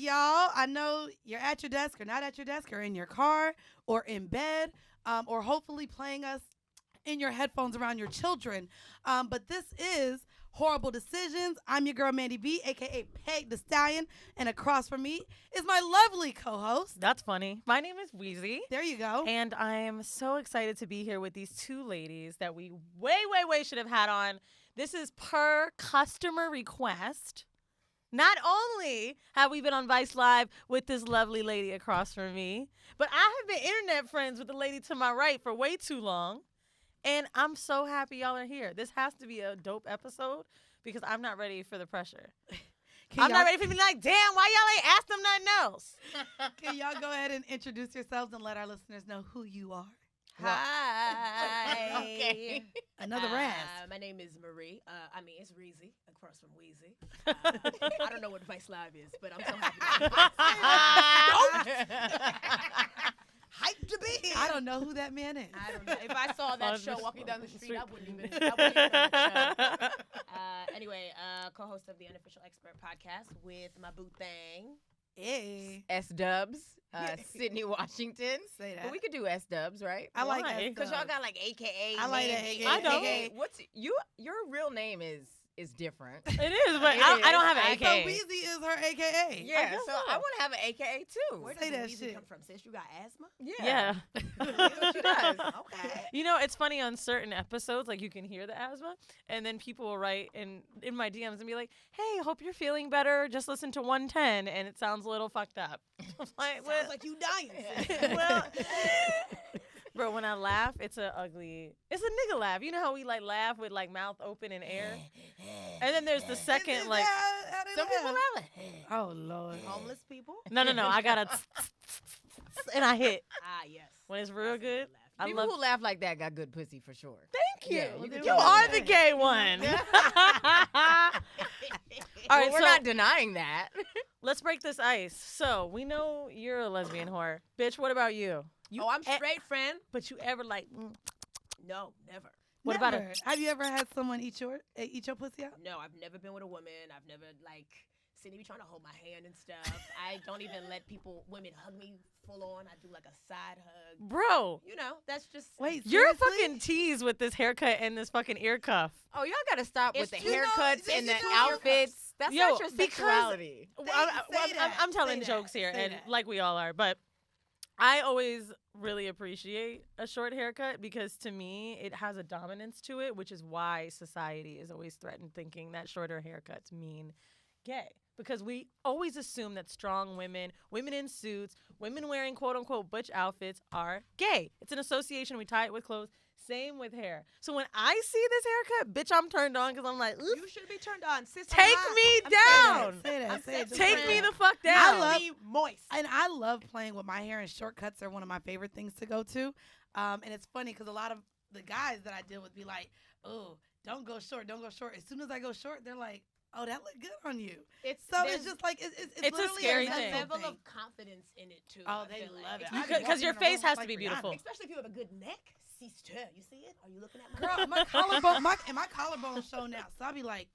y'all. I know you're at your desk or not at your desk or in your car or in bed or hopefully playing us in your headphones around your children. But this is Whoreible Decisions. I'm your girl, Mandy B, a.k.a. Peg the Stallion. And across from me is my lovely co-host. That's funny. My name is Reezy. There you go. And I'm so excited to be here with these two ladies that we way should have had on. This is per customer request. Not only have we been on Vice Live with this lovely lady across from me, but I have been internet friends with the lady to my right for way too long. And I'm so happy y'all are here. This has to be a dope episode because I'm not ready for the pressure. I'm not ready for me like, damn, why y'all ain't asked them nothing else? Can y'all go ahead and introduce yourselves and let our listeners know who you are? Hi. Okay. Another Raz. My name is Marie. It's Reezy, across from Wheezy. I don't know what Vice Live is, but I'm so happy. Hype to be here. I don't know who that man is. I don't know. If I saw that show walking down the street, I wouldn't even know the show. Anyway, co-host of the Unofficial Expert Podcast with my boo thing. Hey. S-Dubs, Sydney, Washington. Say that. But we could do S-Dubs, right? I like Why? that. Because y'all got like AKA. I like that names. AKA. I don't. AKA. Your real name is different. It is, but It I don't is. have an So AKA. Weezy is her AKA. Yeah, guess so so. I want to have an AKA too. Where Say does that Wheezy shit. come from, sis? You got asthma? Yeah. She does. Okay. You know, it's funny on certain episodes, like you can hear the asthma, and then people will write in my DMs and be like, hey, hope you're feeling better. Just listen to 110, and it sounds a little fucked up. I'm like, Sounds like you dying, sis. well, bro, when I laugh, it's a nigga laugh. You know how we like laugh with like mouth open and air? And then there's the second, Is like, that how they Some people laugh? have it. Oh, Lord. Homeless people? no, I got to, and I hit. Ah, yes. When it's real That's a good, laugh. I People love. who laugh like that got good pussy for sure. Thank you. Yeah, you can You tell are them the that. gay one. All right, Well, we're so not denying that. let's break this ice. So we know you're a lesbian whore, bitch. What about you? You I'm straight, friend. but you ever like? No, never. What about Never. Have you ever had someone eat your pussy out? No, I've never been with a woman. I've never, Sydney be trying to hold my hand and stuff. I don't even let women hug me full on. I do like a side hug. Bro, You know, that's just. Wait, you're a seriously? fucking tease with this haircut and this fucking ear cuff. Oh, y'all got to stop with It's the you know, haircuts this and the is two outfits. That's Yo, not your because- sexuality. Say I'm that. telling Say jokes that. here, Say and that. like we all are, but I always really appreciate a short haircut because to me it has a dominance to it, which is why society is always threatened thinking that shorter haircuts mean gay. Because we always assume that strong women in suits, women wearing quote unquote butch outfits are gay. It's an association. We tie it with clothes. Same with hair. So when I see this haircut, bitch, I'm turned on because I'm like, oof, You should be turned on, sis. take me down. Say that. I'm Say it. sexy. Take me the fuck I down. love- Be moist. And I love playing with my hair, and shortcuts are one of my favorite things to go to. And it's funny because a lot of the guys that I deal with be like, oh, don't go short, don't go short. As soon as I go short, they're like, oh, that looked good on you. So it's just like, it's It's a literally scary There's thing. a level of confidence in it, too. Oh, I they feel love it. like. I be Because your walking face around has like to be Rihanna. beautiful. Especially if you have a good neck. Sister, you see it? Are you looking at my Girl, my collarbone, my collarbones show now. So I be like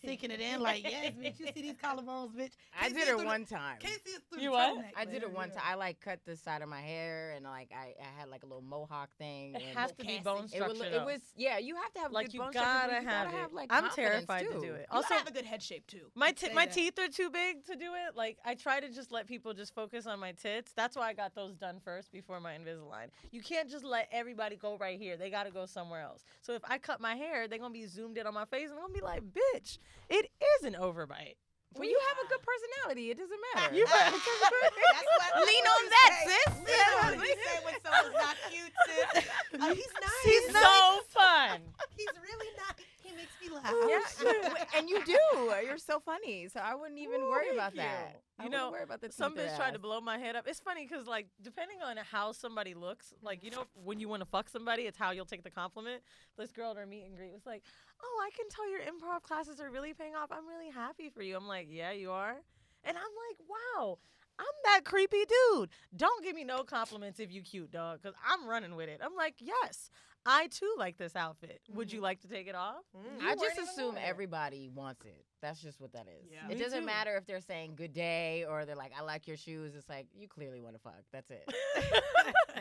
sinking it in, like, yes, bitch, you see these collarbones, bitch. I Can't did see it through one the- time. Can't see it through You the what? turtleneck, I but did it one yeah. time. I like cut the side of my hair and like I had like a little mohawk thing. It and has to be casting. bone it structure. was, though. yeah. You have to have like good you bone structure, gotta but you have gotta it. like, I'm confidence, terrified too. to do it. You Also, gotta have a good head shape, too. my Say my that. teeth are too big to do it. Like I try to just let people just focus on my tits. That's why I got those done first before my Invisalign. You can't just let everybody go right here. They got to go somewhere else. So if I cut my hair, they're gonna be zoomed in on my face and they're gonna be like, "Bitch, it is an overbite." Well, you have a good personality. It doesn't matter. You That's what Lean on you that, say. sis. Lean on what you say when someone's not cute, sis. He's nice. He's so fun. He's really not. He makes me laugh. Yeah, and you do. You're so funny. So I wouldn't even worry Thank about you. that. I You wouldn't know, worry about the Some teeth or bitch tried to ass. blow my head up. It's funny because, like, depending on how somebody looks, like, you know, when you want to fuck somebody, it's how you'll take the compliment. This girl at our meet and greet was like, oh, I can tell your improv classes are really paying off. I'm really happy for you. I'm like, yeah, you are? And I'm like, wow, I'm that creepy dude. Don't give me no compliments if you cute, dog, because I'm running with it. I'm like, yes, I too like this outfit. Would you like to take it off? I just assume everybody wants it. That's just what that is. Yeah. It Me doesn't too. matter if they're saying good day or they're like, I like your shoes. It's like, you clearly want to fuck. That's it.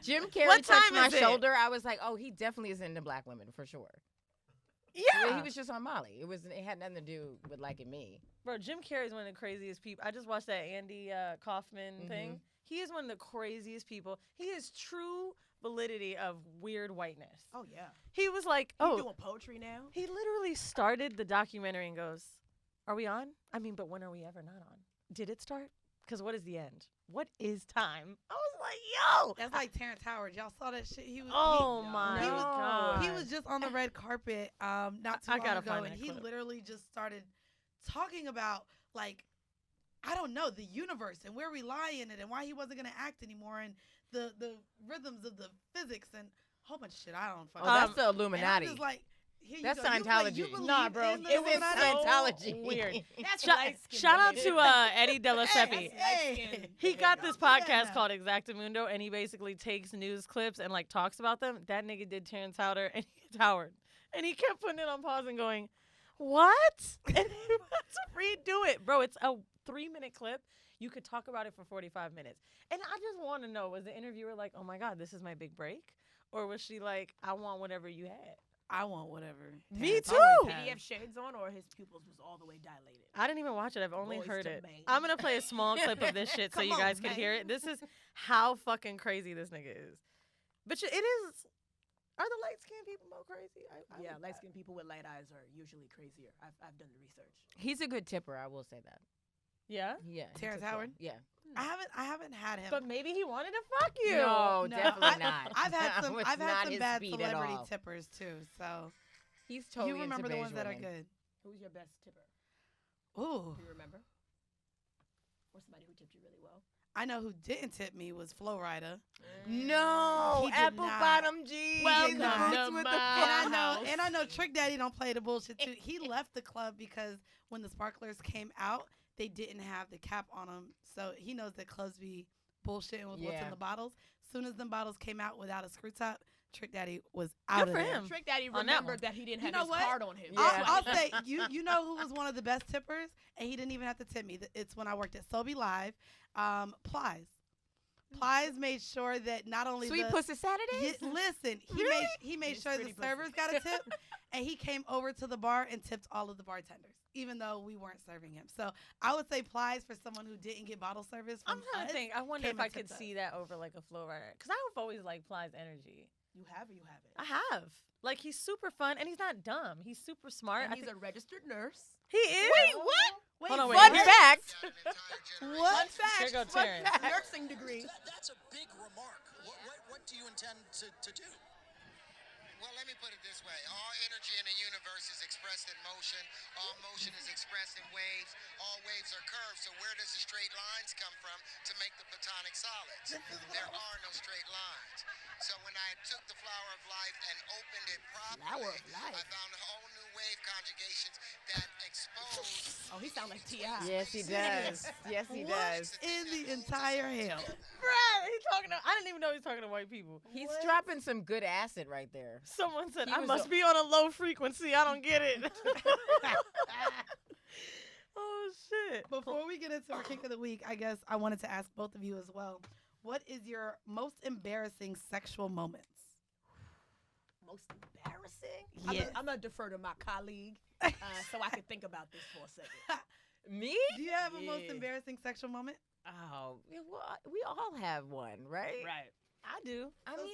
Jim Carrey What touched time my is it? shoulder. I was like, oh, he definitely is into black women for sure. Yeah. He was just on Molly. It had nothing to do with liking me. Bro, Jim Carrey's one of the craziest people. I just watched that Andy Kaufman thing. He is one of the craziest people. He is true validity of weird whiteness. Oh yeah. He was like, You oh, doing poetry now? he literally started the documentary and goes, are we on? I mean, but when are we ever not on? Did it start? Because what is the end? What is time? I was like, yo. That's like Terrence Howard. Y'all saw that shit? He was. Oh my he was- God. He was just on the red carpet not too I long gotta ago, find and that he clip. literally just started talking about, like, I don't know, the universe and where we lie in it and why he wasn't going to act anymore and the rhythms of the physics and a whole bunch of shit. I don't Oh, fucking that's the And I'm Illuminati. just like, here you That's go. Scientology. You believe Nah, bro. in the It was Illuminati? Scientology. Weird. That's Shout out to Eddie Delaseppi. Hey. He got this Don't do that podcast now. called Exactamundo, and he basically takes news clips and like talks about them. That nigga did Terrence Howard, and he kept putting it on pause and going, "What?" And he had to redo it, bro. It's a 3-minute clip. You could talk about it for 45 minutes, and I just want to know: was the interviewer like, "Oh my God, this is my big break," or was she like, "I want whatever you had"? I want whatever. Me Terrence too. always Did has. he have shades on or his pupils was all the way dilated? I didn't even watch it. I've only Boys heard to it. men. I'm gonna play a small clip of this shit so Come you on, guys can man. hear it. This is how fucking crazy this nigga is. But it is. Are the light skinned people more crazy? Yeah, light skinned people with light eyes are usually crazier. I've done the research. He's a good tipper, I will say that. Yeah. Yeah. he Terrence tips well. Howard? Yeah. I haven't had him. But maybe he wanted to fuck you. No, No, definitely not. I've had That some. was I've had not some his bad speed at celebrity all. tippers too. So He's totally you remember into the ones beige that are women. good. Who's your best tipper? Ooh, Do you remember? Or somebody who tipped you really well? I know who didn't tip me was Flo Rida. No, He did apple not. bottom jeans. Welcome and the boots to with my the house. And I know Trick Daddy don't play the bullshit too. He left the club because when the sparklers came out, they didn't have the cap on them. So he knows that clubs be bullshitting with what's Yeah. in the bottles. Soon as them bottles came out without a screw top, Trick Daddy was out Good of for there. him. Trick Daddy On that remembered one. that he didn't You have know his what? card on him. Yeah. I'll say you know who was one of the best tippers, and he didn't even have to tip me. It's when I worked at Sobe Live, Plies. Plies made sure that not only Sweet the Pussy Saturdays? listen, he made It's sure the pretty pussy. servers got a tip, and he came over to the bar and tipped all of the bartenders, even though we weren't serving him. So I would say Plies for someone who didn't get bottle service. I'm From trying to us. think. I wonder came if I and could tipped see that over like a flow rider. Because I've always liked Ply's energy. You have or you haven't? I have. Like, he's super fun, and he's not dumb. He's super smart. And I he's think a registered nurse. he is. Wait, what? Wait, Hold on, wait. Fun What? fact. What? Fun fact. Here go fun Terrence. fact, nursing degree. That's a big remark. What do you intend to do? Well, let me put it this way. All energy in the universe is expressed in motion. All motion is expressed in waves. All waves are curved. So where does the straight lines come from to make the platonic solids? There are no straight lines. So when I took the flower of life and opened it properly, Flower of life. I found whole new wave conjugations that expose Oh, he sound like T.I. Yes, he does. Yes, he does. In the entire hell. Bruh, he's talking to, I didn't even know he's talking to white people. He's dropping some good acid right there. Someone said, He I was must a- be on a low frequency. I don't get it. Oh, shit. Before we get into our kick of the week, I guess I wanted to ask both of you as well. What is your most embarrassing sexual moments? Most embarrassing? Yes. I'm going to defer to my colleague so I can think about this for a second. Me? Do you have a most Yeah. embarrassing sexual moment? Oh, yeah, well, we all have one, right? Right. I do. I So mean,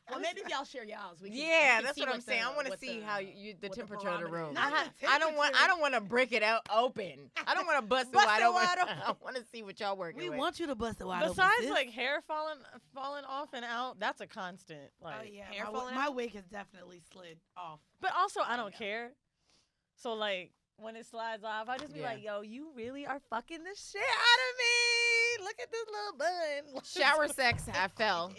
Well, maybe if y'all share y'all's. We can, yeah, we can that's see what I'm saying. I want to what see the- how you the what temperature of the barometer room. is. Not the I don't temperature. want to break it out open. I don't want to bust it Bust wide it open. wide open. I want to see what y'all working We with. want you to bust it wide open. Besides, sis. like, hair falling off and out, that's a constant. Like, Oh yeah, hair my, falling my out? wig has definitely slid off. But also, I don't care. So, like, when it slides off, I just be Yeah. like, yo, you really are fucking the shit out of me. Look at this little bun. Shower sex, I fell.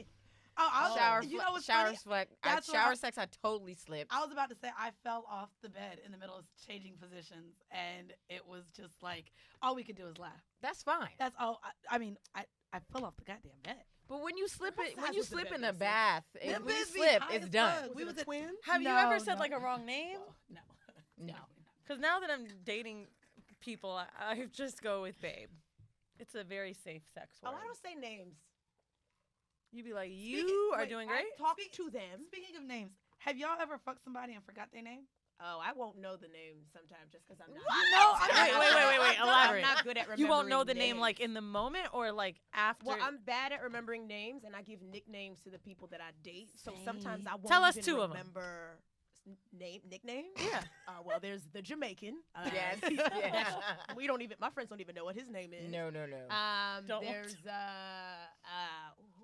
Oh, Shower, you know what's shower, funny? flex. That's what shower I- sex, I totally slipped. I was about to say I fell off the bed in the middle of changing positions, and it was just like all we could do is laugh. That's fine. That's all. I mean, I fell off the goddamn bed. But when you slip it, when size you was the slip bed in the business? bath, Them when you beds be slip, high it's as done. fuck. We was a twin. Have you No, ever said no. like a wrong name? No. No. Because now that I'm dating people, I just go with babe. It's a very safe sex word. Oh, I don't say names. You be like, you are Wait, doing I great. talk to them. Speaking of names, have y'all ever fucked somebody and forgot their name? Oh, I won't know the name sometimes just because I'm not. Wait, elaborate. I'm not good at remembering You won't know the name names. like in the moment or like after. Well, I'm bad at remembering names, and I give nicknames to the people that I date. So sometimes I won't Tell us even two of 'em. remember nicknames. Yeah. Well, there's the Jamaican. Yes. that's- we don't even. My friends don't even know what his name is. No. Don't. There's who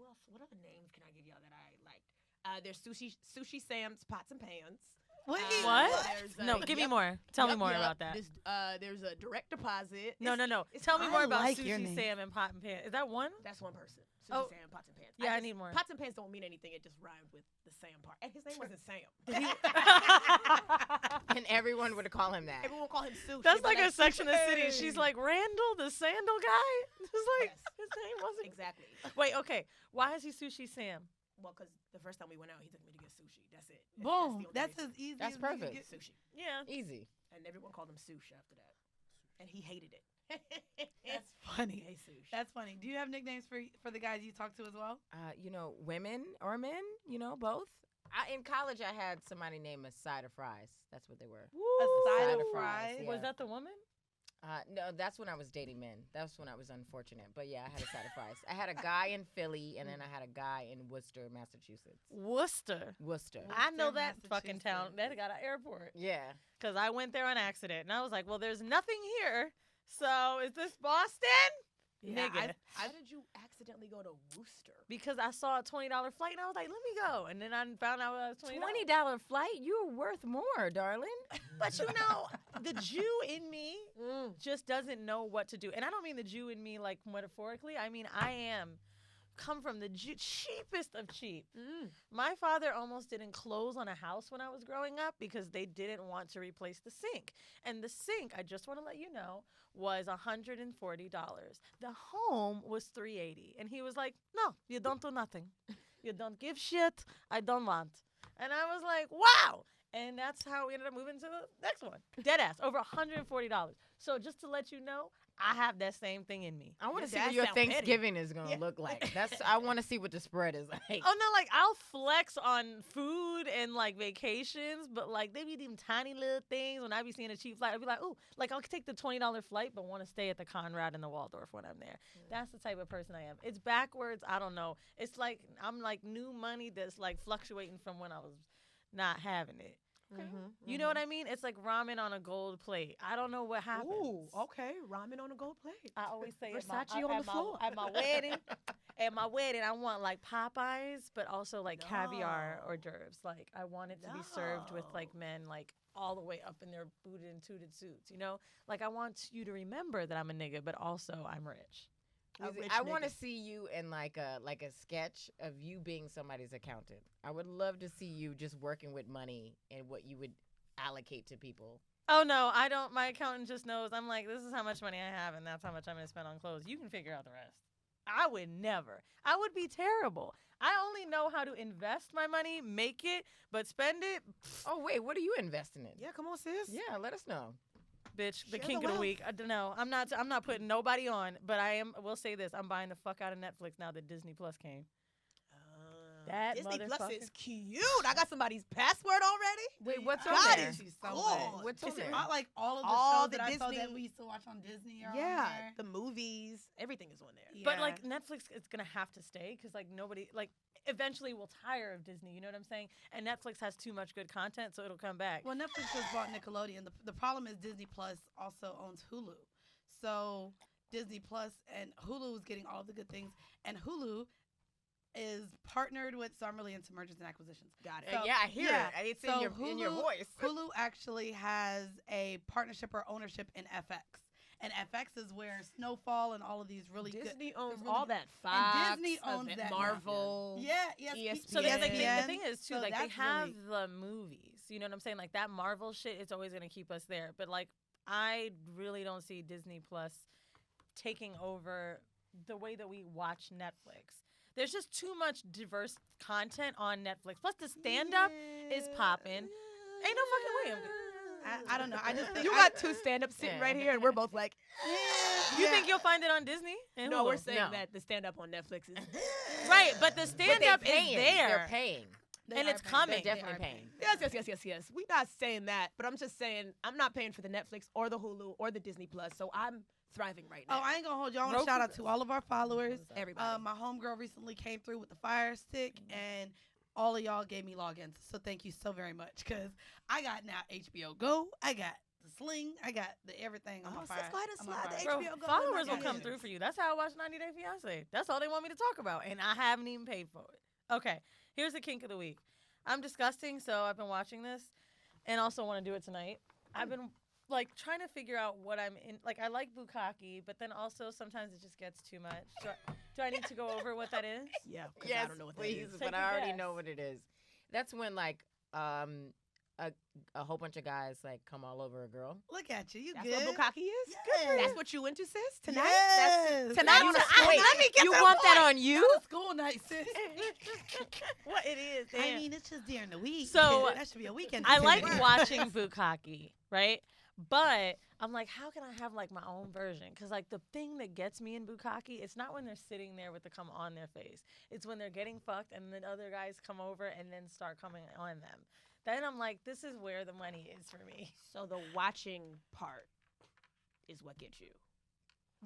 else? What other names can I give y'all that I like? There's Sushi Sam's Pots and Pans. Wait, What? There's, No, give me yep, more. Tell me yep, more yep. about that. There's a direct deposit. No. it's- Tell me I more about like your Sushi name. Sam and Pot and Pan. Is that one? That's one person. Sushi Oh. Sam, Pots and Pans. Yeah, I just- need more. Pots and Pans don't mean anything. It just rhymed with the Sam part. And his name wasn't Sam. And everyone would call him that. Everyone call him Sushi. That's but like a Section of the City. Sushi. She's like, Randall, the sandal guy? Just like, Yes. his name wasn't. Exactly. Wait, okay. Why is he Sushi Sam? Well, because the first time we went out, he took me to get sushi. That's it. Boom. That's That's the only as easy. That's as we can perfect. get. reason. Sushi. Yeah. Easy. And everyone called him Sush after that. And he hated it. That's funny. Hey, Sush. That's funny. Do you have nicknames for the guys you talk to as well? Women or men, both. In college, I had somebody named a side of fries. That's what they were. A side Side of of fries. fries, yeah. Was that the woman? No, that's when I was dating men. That's when I was unfortunate. But yeah, I had a side of fries. I had a guy in Philly, and then I had a guy in Worcester, Massachusetts. Worcester. Worcester. I know Worcester, that fucking town. Massachusetts. That got an airport. Yeah. Because I went there on accident. And I was like, well, there's nothing here. So is this Boston? Nigga. How did you accidentally go to Worcester? Because I saw a $20 flight and I was like, let me go. And then I found out it was $20. $20 flight? You're worth more, darling. But the Jew in me just doesn't know what to do. And I don't mean the Jew in me like metaphorically. I mean, come from the cheapest of cheap. My father almost didn't close on a house when I was growing up because they didn't want to replace the sink. And the sink, I just want to let you know, was $140. The home was $380. And he was like, no, you don't do nothing. You don't give shit. I don't want. And I was like, wow. And that's how we ended up moving to the next one. Deadass, over $140. So just to let you know, I have that same thing in me. I want to see That what your sound petty. Thanksgiving is going to look like. I want to see what the spread is like. Oh no, like I'll flex on food and like vacations, but like they be them tiny little things. When I be seeing a cheap flight, I'll be like, ooh, like I'll take the $20 flight, but want to stay at the Conrad and the Waldorf when I'm there. That's the type of person I am. It's backwards. I don't know. It's like I'm like new money that's like fluctuating from when I was not having it. You know what I mean? It's like ramen on a gold plate. I don't know what happens. Ooh, okay. Ramen on a gold plate. I always say Versace on the floor. At my wedding, I want like Popeyes, but also like caviar hors d'oeuvres. Like I want it to be served with like men like all the way up in their booted and tooted suits. Like I want you to remember that I'm a nigga, but also I'm rich. I want to see you in like a sketch of you being somebody's accountant. I would love to see you just working with money and what you would allocate to people. Oh no, I don't. My accountant just knows. I'm like, this is how much money I have, and that's how much I'm gonna spend on clothes. You can figure out the rest. I would never. I would be terrible. I only know how to invest my money, make it, but spend it. Oh wait, what are you investing in? Yeah, come on, sis. Yeah, let us know. Bitch, the Share kink the of the wealth. week. I don't know. I'm not putting nobody on, but I am. Will say this: I'm buying the fuck out of Netflix now that Disney Plus came. That Disney Plus motherfucker. is cute. I got somebody's passward already. Wait, what's God, on there? is She's so God. good. What's on Is it there? not like all of the All shows the that I saw that Disney- we used to watch on Disney are on Yeah, there? the movies, everything is on there. But Yeah. like Netflix is gonna have to stay because like nobody like eventually will tire of Disney. You know what I'm saying? And Netflix has too much good content, so it'll come back. Well, Netflix just bought Nickelodeon. The problem is Disney Plus also owns Hulu. So Disney Plus and Hulu is getting all of the good things. And Hulu is partnered with, so I'm really into mergers and acquisitions. Got it. So- yeah, I hear yeah. it. It's So in your voice. Hulu actually has a partnership or ownership in FX. And FX is where Snowfall and all of these really Disney good... owns really all good- that. Fox, Disney owns that now. Marvel. Yeah, yes. ESPN. So that's like the ESPN. thing is too, So like they that's have really- the movies. You know what I'm saying? Like that Marvel shit, it's always gonna keep us there. But like I really don't see Disney Plus taking over the way that we watch Netflix. There's just too much diverse content on Netflix. Plus, the stand-up is popping. Ain't no fucking way. I don't know. I just think You got two stand-ups sitting right here, and we're both like, You think you'll find it on Disney? And no, Hulu? we're saying that the stand-up on Netflix is Right, but the stand-up is there. They're paying. And it's coming. They're definitely paying. Yes. We're not saying that, but I'm just saying I'm not paying for the Netflix or the Hulu or the Disney Plus, so I'm thriving right now. Oh, I ain't gonna hold you. I want to shout out to all of our followers. Everybody. My homegirl recently came through with the Fire Stick, and all of y'all gave me logins. So thank you so very much, because I got now HBO Go. I got the Sling. I got the everything on my Fire. slide the Bro, HBO Go. followers will Yeah. come through for you. That's how I watch 90 Day Fiancé. That's all they want me to talk about, and I haven't even paid for it. Okay, here's the kink of the week. I'm disgusting, so I've been watching this, and also want to do it tonight. I've been like trying to figure out what I'm in. Like, I like bukkake, but then also sometimes it just gets too much. Do I need to go over what that is? Yeah, because Yes, I don't know what that please, is. Take but a I already guess. know what it is. That's when like a whole bunch of guys like come all over a girl. Look at you. You That's good? what bukkake is? Yes. That's what you into, sis? Tonight? Yes. Tonight You on a want- school wait, night? Let me get you to the want that point. on you? Not a school night, sis. What it is? I damn. mean, it's just during the week. So, that should be a weekend. I like activity. watching bukkake, right? But I'm like, how can I have like my own version? Because like the thing that gets me in bukkake, it's not when they're sitting there with the cum on their face. It's when they're getting fucked and then other guys come over and then start coming on them. Then I'm like, this is where the money is for me. So the watching part is what gets you.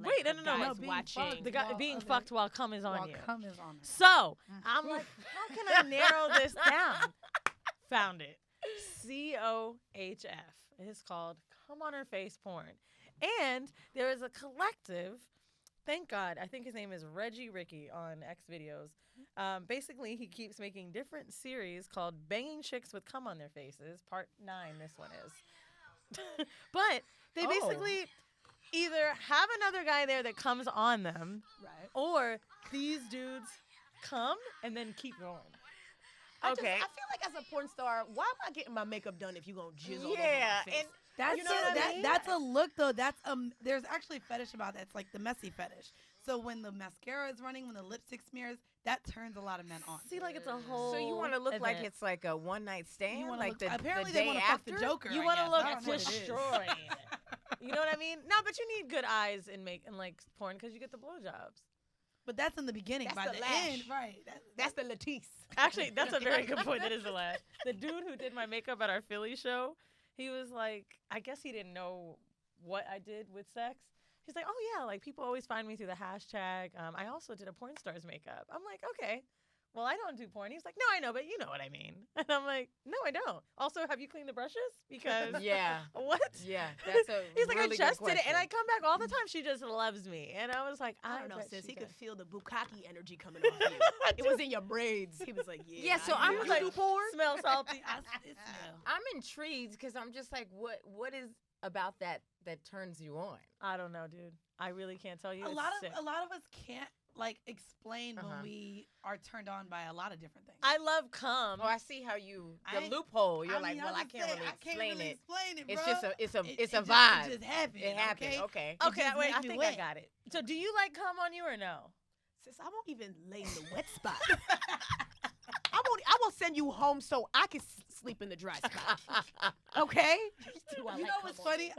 Wait, the no. guys being watching. fucked. The guy While being other- fucked while cum is on While you. cum is on her. So I'm like, how can I narrow this down? Found it. COHF. It's called Come on Her Face Porn. And there is a collective, thank God, I think his name is Reggie Ricky on X videos. Basically, he keeps making different series called Banging Chicks with Cum on Their Faces. Part 9, this one is. But they basically either have another guy there that comes on them, Right. or these dudes come and then keep going. I Okay. feel like as a porn star, why am I getting my makeup done if you gonna jizz all over Yeah, my face? and That's You know what I mean? That's a look though. That's there's actually a fetish about that. It's like the messy fetish. So when the mascara is running, when the lipstick smears, that turns a lot of men on. See, like it's a whole. so you want to look like event. it's like a one night stand, You wanna like look, the apparently the they day want to fuck after. the Joker. You want to look I don't know what it is. destroyed. You know what I mean? No, but you need good eyes in like porn because you get the blowjobs. But that's in the beginning. That's By the the lash. end, right? That's the Latisse. Actually, that's a very good point. That is the last. The dude who did my makeup at our Philly show, he was like, I guess he didn't know what I did with sex. He's like, oh yeah, like people always find me through the hashtag. I also did a porn star's makeup. I'm like, okay. Well, I don't do porn. He's like, no, I know, but you know what I mean. And I'm like, no, I don't. Also, have you cleaned the brushes? Because Yeah, what? yeah, that's a He's like, really I just good did it, and I question. come back all the time. She just loves me, and I was like, I don't know, bet sis. she He could does. feel the bukkake energy coming off you. It was in your braids. He was like, yeah. Yeah, so I I'm do. like, You do porn? Smell salty. It smell. I'm intrigued because I'm just like, what is about that turns you on? I don't know, dude. I really can't tell you. A It's lot sick. of us can't like explain Uh-huh. when we are turned on by a lot of different things. I love cum. Oh, I see how you the I ain't- loophole. You're I like, mean, well, I'm I just can't saying, really I can't explain really it. explain it, It's bruh. just a It vibe. just happened. It happened. Okay. Okay. It Okay, just wait. make I me think I wet. got it. So, do you like cum on you or no? Sis, I won't even lay in the wet spot. I won't send you home so I can sleep in the dry spot. Okay? You know what's funny?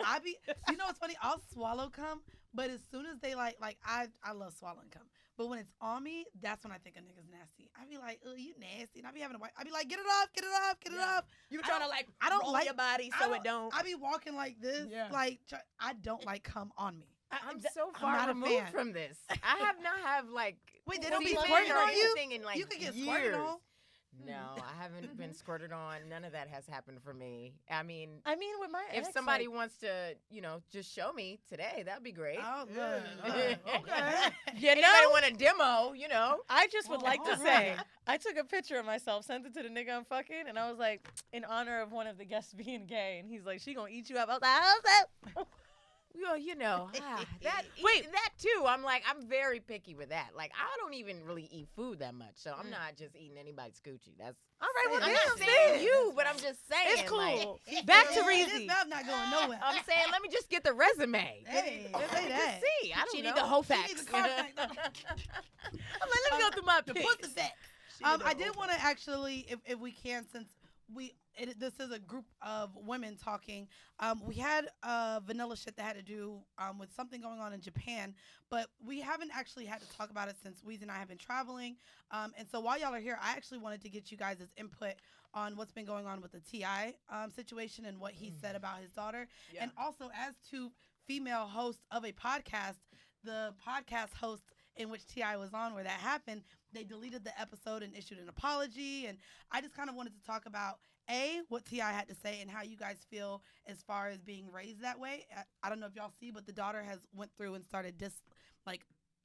You know what's funny? I'll swallow cum, but as soon as they I love swallowing cum. But when it's on me, that's when I think a nigga's nasty. I be like, oh, you nasty. And I be having I be like, get it off, get it off, get it off. You I trying to don't- like I don't roll like- your body so it don't. I be walking like this. Yeah. I don't like cum on me. I'm so I'm far not a removed fan. from this. I have not have like Wait, they don't be semen squirting or on you? anything in like You could get years. squirted on. No, I haven't been squirted on. None of that has happened for me. I mean, With my if ex, somebody like, wants to, just show me today, that'd be great. Oh, good. Okay. you Anybody know, want a demo? I just would like to all say, right. I took a picture of myself, sent it to the nigga I'm fucking, and I was like, in honor of one of the guests being gay, and he's like, she gonna eat you up. I was like, how's that? Well, that Wait. that too. I'm very picky with that. Like, I don't even really eat food that much, so I'm not just eating anybody's coochie. That's All right, well, I'm damn, not saying sis. you, but I'm just saying. It's cool. Like, Back to This Reezy. mouth not going nowhere. I'm saying, let me just get the resume. Hey, Let say me that. just see. I don't She know. need the whole She facts. needs a Carfax. I'm like, let me go through my The pics. pussy facts. I did want to actually, if we can, since this is a group of women talking. We had vanilla shit that had to do with something going on in Japan, but we haven't actually had to talk about it since Weezy and I have been traveling. And so while y'all are here, I actually wanted to get you guys' input on what's been going on with the T.I. Situation and what he said about his daughter. Yeah. And also, as two female hosts of a podcast, the podcast host in which T.I. was on where that happened, they deleted the episode and issued an apology. And I just kind of wanted to talk about what T.I. had to say and how you guys feel as far as being raised that way. I don't know if y'all see, but the daughter has went through and started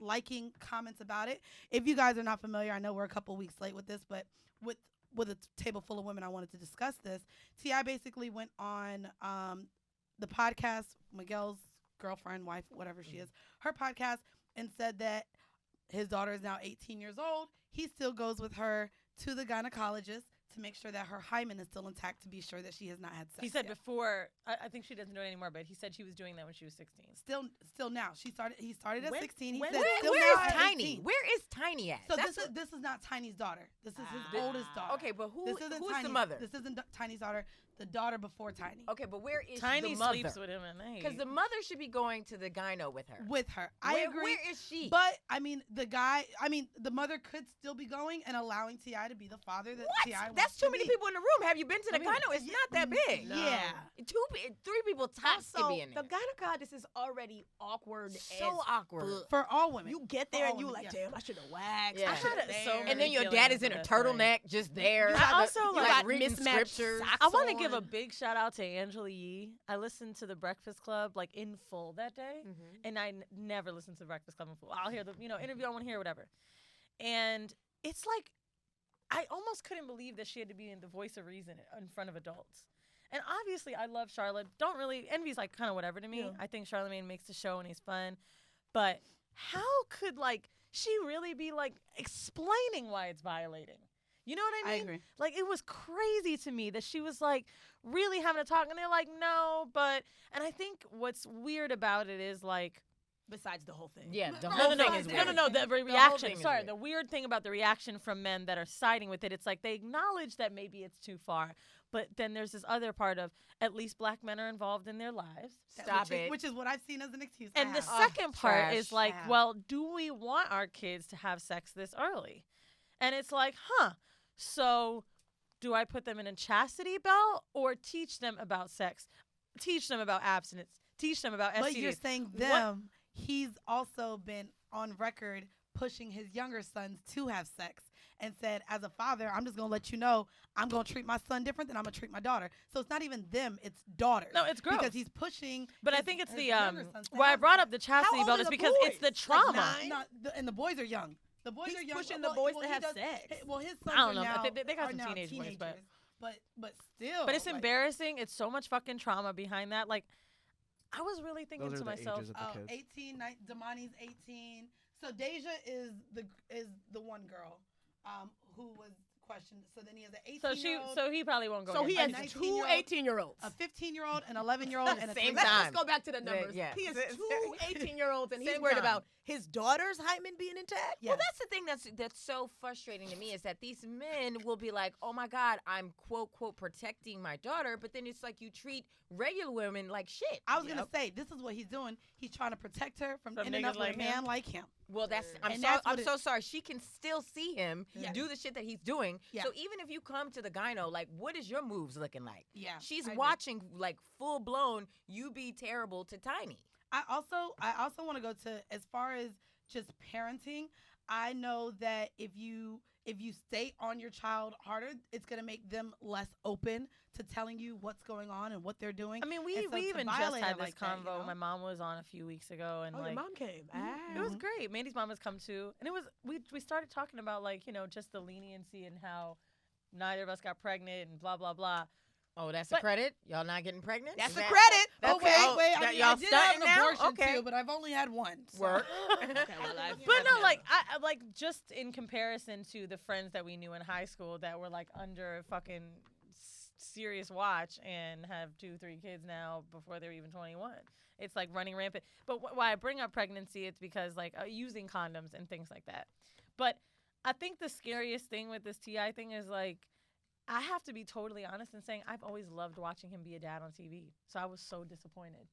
liking comments about it. If you guys are not familiar, I know we're a couple weeks late with this, but with a table full of women, I wanted to discuss this. T.I. basically went on the podcast, Miguel's girlfriend, wife, whatever she is, her podcast, and said that his daughter is now 18 years old. He still goes with her to the gynecologist to make sure that her hymen is still intact, to be sure that she has not had sex. He said yet. before, I think she doesn't do it anymore, but he said she was doing that when she was 16. Still now. He started at When- 16. He when- said where- still Where now is at Tiny? 18. Where is Tiny at? So That's this is not Tiny's daughter. This is his Ah. oldest daughter. okay, but This isn't who's Tiny's, the mother? This isn't Tiny's daughter. The daughter before Tiny. Okay, but where is Tiny the mother? sleeps with him at night. Because the mother should be going to the gyno with her. With her. I Where- agree. Where is she? But the mother could still be going and allowing T.I. to be the father that what? T.I. wants That's to too many be. people in the room. Have you been to the I mean, gyno? It's not that big. No. Yeah. Three people tops Also, to be in the there. gynecologist is already awkward. So as awkward. fuck. For all women. You get there For and you all like, women, yeah. damn, I should have waxed. Yeah. I should I had have so many And then your feelings dad is in a about that thing. turtleneck just there. I also, you like, got reading mismatched scriptures. socks I want to give a on. big shout out to Angela Yee. I listened to the Breakfast Club like in full that day, and I never listened to the Breakfast Club in full. I'll hear the interview, I want to hear whatever, and it's like I almost couldn't believe that she had to be in the voice of reason in front of adults. And obviously, I love Charlotte. Don't really Envy's like kind of whatever to me. Yeah. I think Charlamagne makes the show and he's fun, but how could she really be explaining why it's violating? You know what I I mean? agree. Like, it was crazy to me that she was really having a talk, and they're like, no, but, and I think what's weird about it is Besides the whole thing. Yeah, the No, whole no, thing no, is no, weird. no, the whole reaction. thing is Sorry, weird. the weird thing about the reaction from men that are siding with it, it's like they acknowledge that maybe it's too far, but then there's this other part of at least black men are involved in their lives. Stop it. Which is what I've seen as an excuse. And the I have. second part trash. is like, Yeah. well, do we want our kids to have sex this early? And it's like, so do I put them in a chastity belt or teach them about sex, teach them about abstinence, teach them about STDs? But you're saying them. He's also been on record pushing his younger sons to have sex and said, as a father, I'm just going to let you know I'm going to treat my son different than I'm going to treat my daughter. So it's not even them, it's daughters. No, it's gross. Because he's pushing. But I his- think it's his the younger sons to why I have brought sex. up the chastity old belt are is the because it's the boys? trauma. Like 9? And the boys are young. The boys He's are young. pushing the boys to he have does- sex. Well, his I sons don't are know. now, They got are some now teenage boys, teenagers. but But still. but it's like, embarrassing. It's so much fucking trauma behind that. Like, I was really thinking Those to are the myself, ages of the kids. 18, Damani's 18. So Deja is the one girl who was questioned. So then he has an 18-year-old. so he probably won't go. So he again. has 19-year-old, 2 18-year-olds. a 15-year-old, an 11-year-old, and a Same 3-year-old. time. Let's go back to the numbers. Yeah. He has 2 18-year-olds, and he's Same worried time. about his daughter's hymen being intact. Yes. Well, that's the thing that's so frustrating to me is that these men will be like, oh my God, I'm quote, protecting my daughter. But then it's like you treat regular women like shit. I was going to say, this is what he's doing. He's trying to protect her from From ending niggas up with like a man him? like him. Well, And that's what so sorry. She can still see him Yeah. do the shit that he's doing. Yeah. So even if you come to the gyno, like, what is your moves looking like? Yeah. She's I agree. watching like full blown. You be terrible to Tiny. I also want to go to, as far as just parenting, I know that if you stay on your child harder, it's going to make them less open to telling you what's going on and what they're doing. I mean, And we so to even just violate had it this like that, you convo. know? My mom was on a few weeks ago, and Oh, your mom came. it was great. Mandy's mom has come too, and it was we started talking about just the leniency and how neither of us got pregnant and blah blah blah. Oh, that's a credit? Y'all not getting pregnant? That's a that, credit. That's Wait. I mean, y'all I did have an stunting now? abortion Okay. too, but I've only had one. So. Work. Okay, well, But no, like I like just in comparison to the friends that we knew in high school that were like under fucking serious watch and have 2-3 kids now before they're even 21. It's like running rampant. But why I bring up pregnancy, it's because like using condoms and things like that. But I think the scariest thing with this T.I. thing is like I have to be totally honest in saying I've always loved watching him be a dad on TV. So I was so disappointed.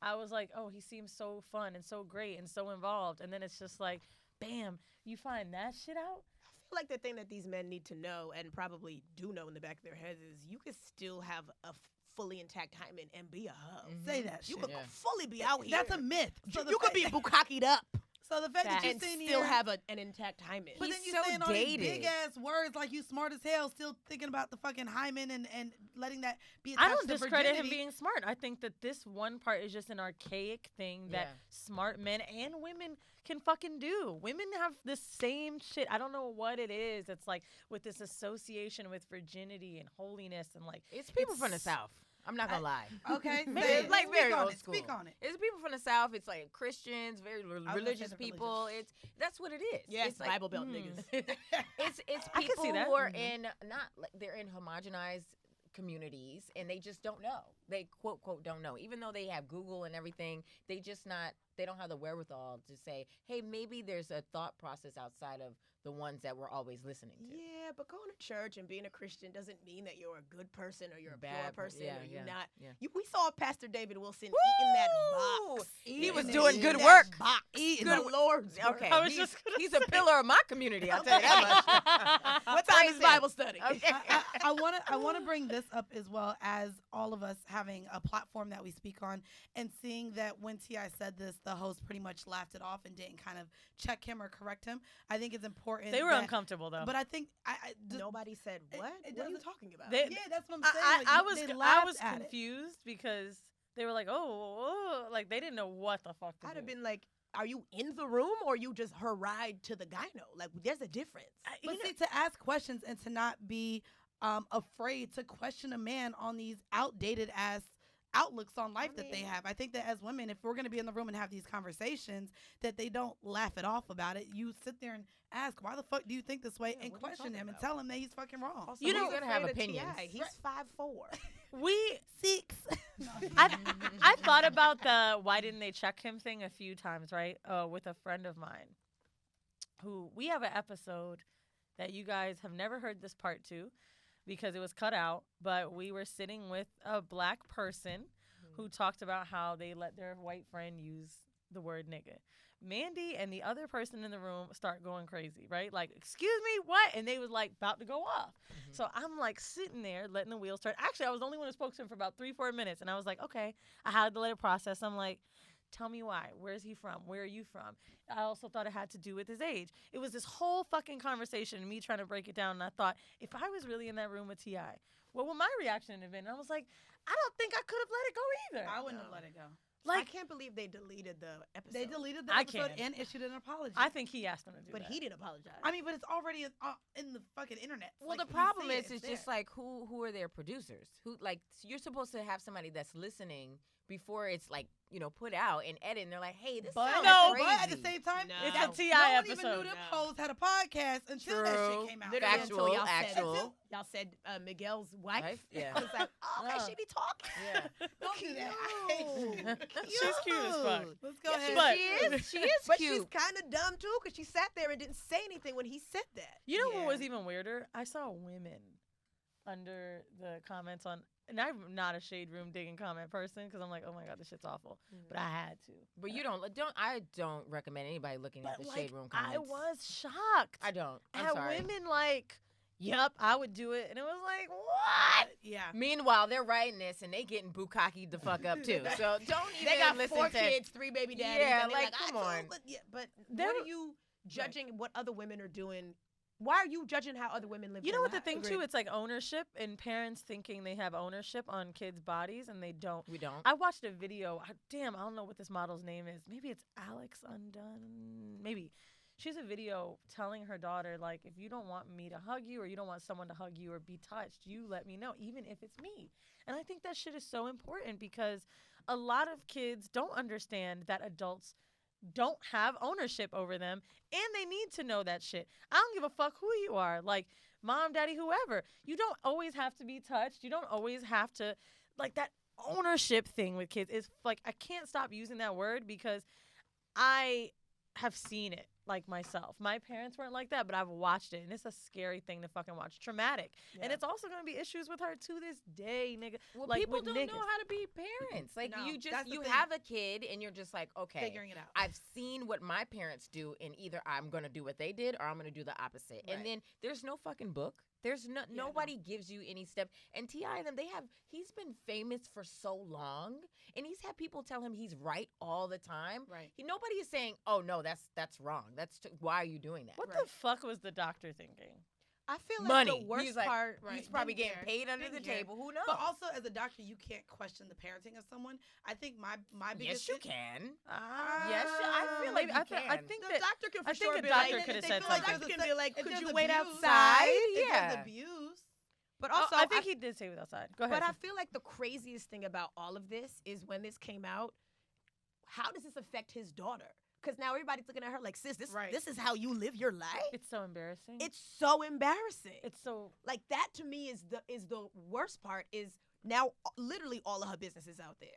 I was like, oh, he seems so fun and so great and so involved. And then it's just like, bam, you find that shit out? I feel like the thing that these men need to know and probably do know in the back of their heads is you can still have a fully intact hymen and be a hoe. Say that You shit. could fully be out here. That's a myth. So You could be bukkakied up So the fact that you're and sitting still here, have an intact hymen. but then He's you so saying all these dated. big ass words like you smart as hell, still thinking about the fucking hymen and letting that be attached I don't to discredit him virginity. being smart. I think that this one part is just an archaic thing that smart men and women can fucking do. Women have the same shit. I don't know what it is. It's like with this association with virginity and holiness and like It's people from the South. I'm not gonna lie. Okay, Maybe say it's it. like Speak very on old it. school. Speak on it. It's people from the South. It's like Christians, very gonna say religious the people. That's what it is. Yes, it's like, Bible Belt niggas. it's I can people see that. who are in not like they're in homogenized communities and they just don't know. They quote don't know. Even though they have Google and everything, they don't have the wherewithal to say, hey, maybe there's a thought process outside of the ones that we're always listening to. Yeah, but going to church and being a Christian doesn't mean that you're a good person or you're a pure Bad person yeah, or you're yeah, not. yeah. We saw Pastor David Wilson eating that box. He was Eating doing it. good That work. Box. Eating Good it. Lord's work. Okay, I was he's, just gonna he's a pillar of my community. I'll tell you that much. What time is Praise him. Bible study? Okay. I want to bring this up as well as all of us having a platform that we speak on and seeing that when T.I. said this, the host pretty much laughed it off and didn't kind of check him or correct him. I think it's important. they were that- uncomfortable though. But I think Nobody said what? it What are you doesn't- talking about? They- yeah, that's what I'm saying. I, Like, I they was laughed at it. confused because they were like, oh, like they didn't know what the fuck to I'd do. have been like, are you in the room or you just her ride to the gyno? Like, there's a difference. But see, to ask questions and to not be afraid to question a man on these outdated ass outlooks on life that they have. I think that as women, if we're going to be in the room and have these conversations, that they don't laugh it off about it. You sit there and ask, why the fuck do you think this way? Yeah, and what are you question talking him and about? tell him that he's fucking wrong. Also, You know- he's You're gonna have afraid of opinions. T.I. He's 5'4". we 6. I thought about the why didn't they check him thing a few times, right? With a friend of mine who we have an episode that you guys have never heard this part to because it was cut out, but we were sitting with a black person who talked about how they let their white friend use the word nigga. Mandy and the other person in the room start going crazy, right? Like, excuse me, what? And they was like about to go off. So I'm like sitting there letting the wheels turn. Actually, I was the only one who spoke to him for about 3-4 minutes. And I was like, okay, I had to let it process. I'm like, tell me why. Where's he from? Where are you from? I also thought it had to do with his age. It was this whole fucking conversation and me trying to break it down. And I thought, if I was really in that room with T.I., what would my reaction have been? And I was like, I don't think I could have let it go either. I wouldn't have let it go. I Like, can't believe they deleted the episode. They deleted the I episode can. and issued an apology. I think he asked him to do But that. he didn't apologize. I mean, but it's already in the fucking internet. Well, Like, the you problem see is, it, it's it's just there. like who are their producers? Who like you're supposed to have somebody that's listening before it's like put out and edit. And they're like, hey, this But, sounds no, crazy. but at the same time, No. It's that- a T.I. no one episode. even knew them No. hoes had a podcast until that True. shit came out. Literally Factual, until y'all actual. Said, y'all said Miguel's wife. Wife? Yeah. I was like, oh, okay, Yeah. she be talking. Yeah. Don't do that. I hate you. She's cute as fuck. Let's go Yeah, ahead. But- She is But cute. she's kind of dumb too, because she sat there and didn't say anything when he said that. You know Yeah. what was even weirder? I saw women under the comments on, and I'm not a shade room digging comment person because I'm like, oh my god, this shit's awful. But I had to. But you I don't recommend anybody looking at But the like, shade room comments. I was shocked. I don't. I'm at sorry. women like, yep, I would do it, and it was like, what? Yeah. Meanwhile, they're writing this and they getting bukkakied the fuck up too. So don't even They got listen 4 to kids, 3 baby daddies. Yeah, and they're like, I come told- on. But, yeah, but There what were- are you judging what other women are doing? Why are you judging how other women live You their know what the lives? thing too? It's like ownership and parents thinking they have ownership on kids' bodies and they don't. We don't. I watched a video. Damn, I don't know what this model's name is. Maybe it's Alex Undone. Maybe. she has a video telling her daughter, like, if you don't want me to hug you or you don't want someone to hug you or be touched, you let me know, even if it's me. And I think that shit is so important because a lot of kids don't understand that adults don't have ownership over them, and they need to know that shit. I don't give a fuck who you are, like mom, daddy, whoever. You don't always have to be touched. You don't always have to, like, that ownership thing with kids is like, I can't stop using that word because I have seen it, like, myself. My parents weren't like that, but I've watched it, and it's a scary thing to fucking watch. Traumatic. And it's also going to be issues with her to this day, nigga. Well, like, people with don't niggas. know how to be parents. Like, No, you that's the thing. have a kid, and you're just like, okay, Figuring it out. I've seen what my parents do, and either I'm going to do what they did or I'm going to do the opposite. Right. And then there's no fucking book. There's nobody gives you any step. And T.I. and them, he's been famous for so long, and he's had people tell him he's right all the time. Right. Nobody is saying, oh, no, that's wrong. Why are you doing that? What the fuck was the doctor thinking? I feel like Money. the worst He's like, part. He's probably Didn't getting care. paid under the Didn't care. table. Who knows? But also, as a doctor, you can't question the parenting of someone. I think my biggest yes, you issue- can. Ah, Yes, I feel like you I can. think The that doctor can for I think sure a be doctor like, could have they said feel like something. there's Doctor a can be like, if could there's you wait abuse- outside? if Yeah. there's abuse. But also, I think he did say it was outside. Go ahead. But I sis. feel like the craziest thing about all of this is when this came out, how does this affect his daughter? Because now everybody's looking at her like, sis, Right. this is how you live your life. It's so embarrassing. It's so embarrassing. It's so Like that to me is the worst part. Is now literally all of her business is out there.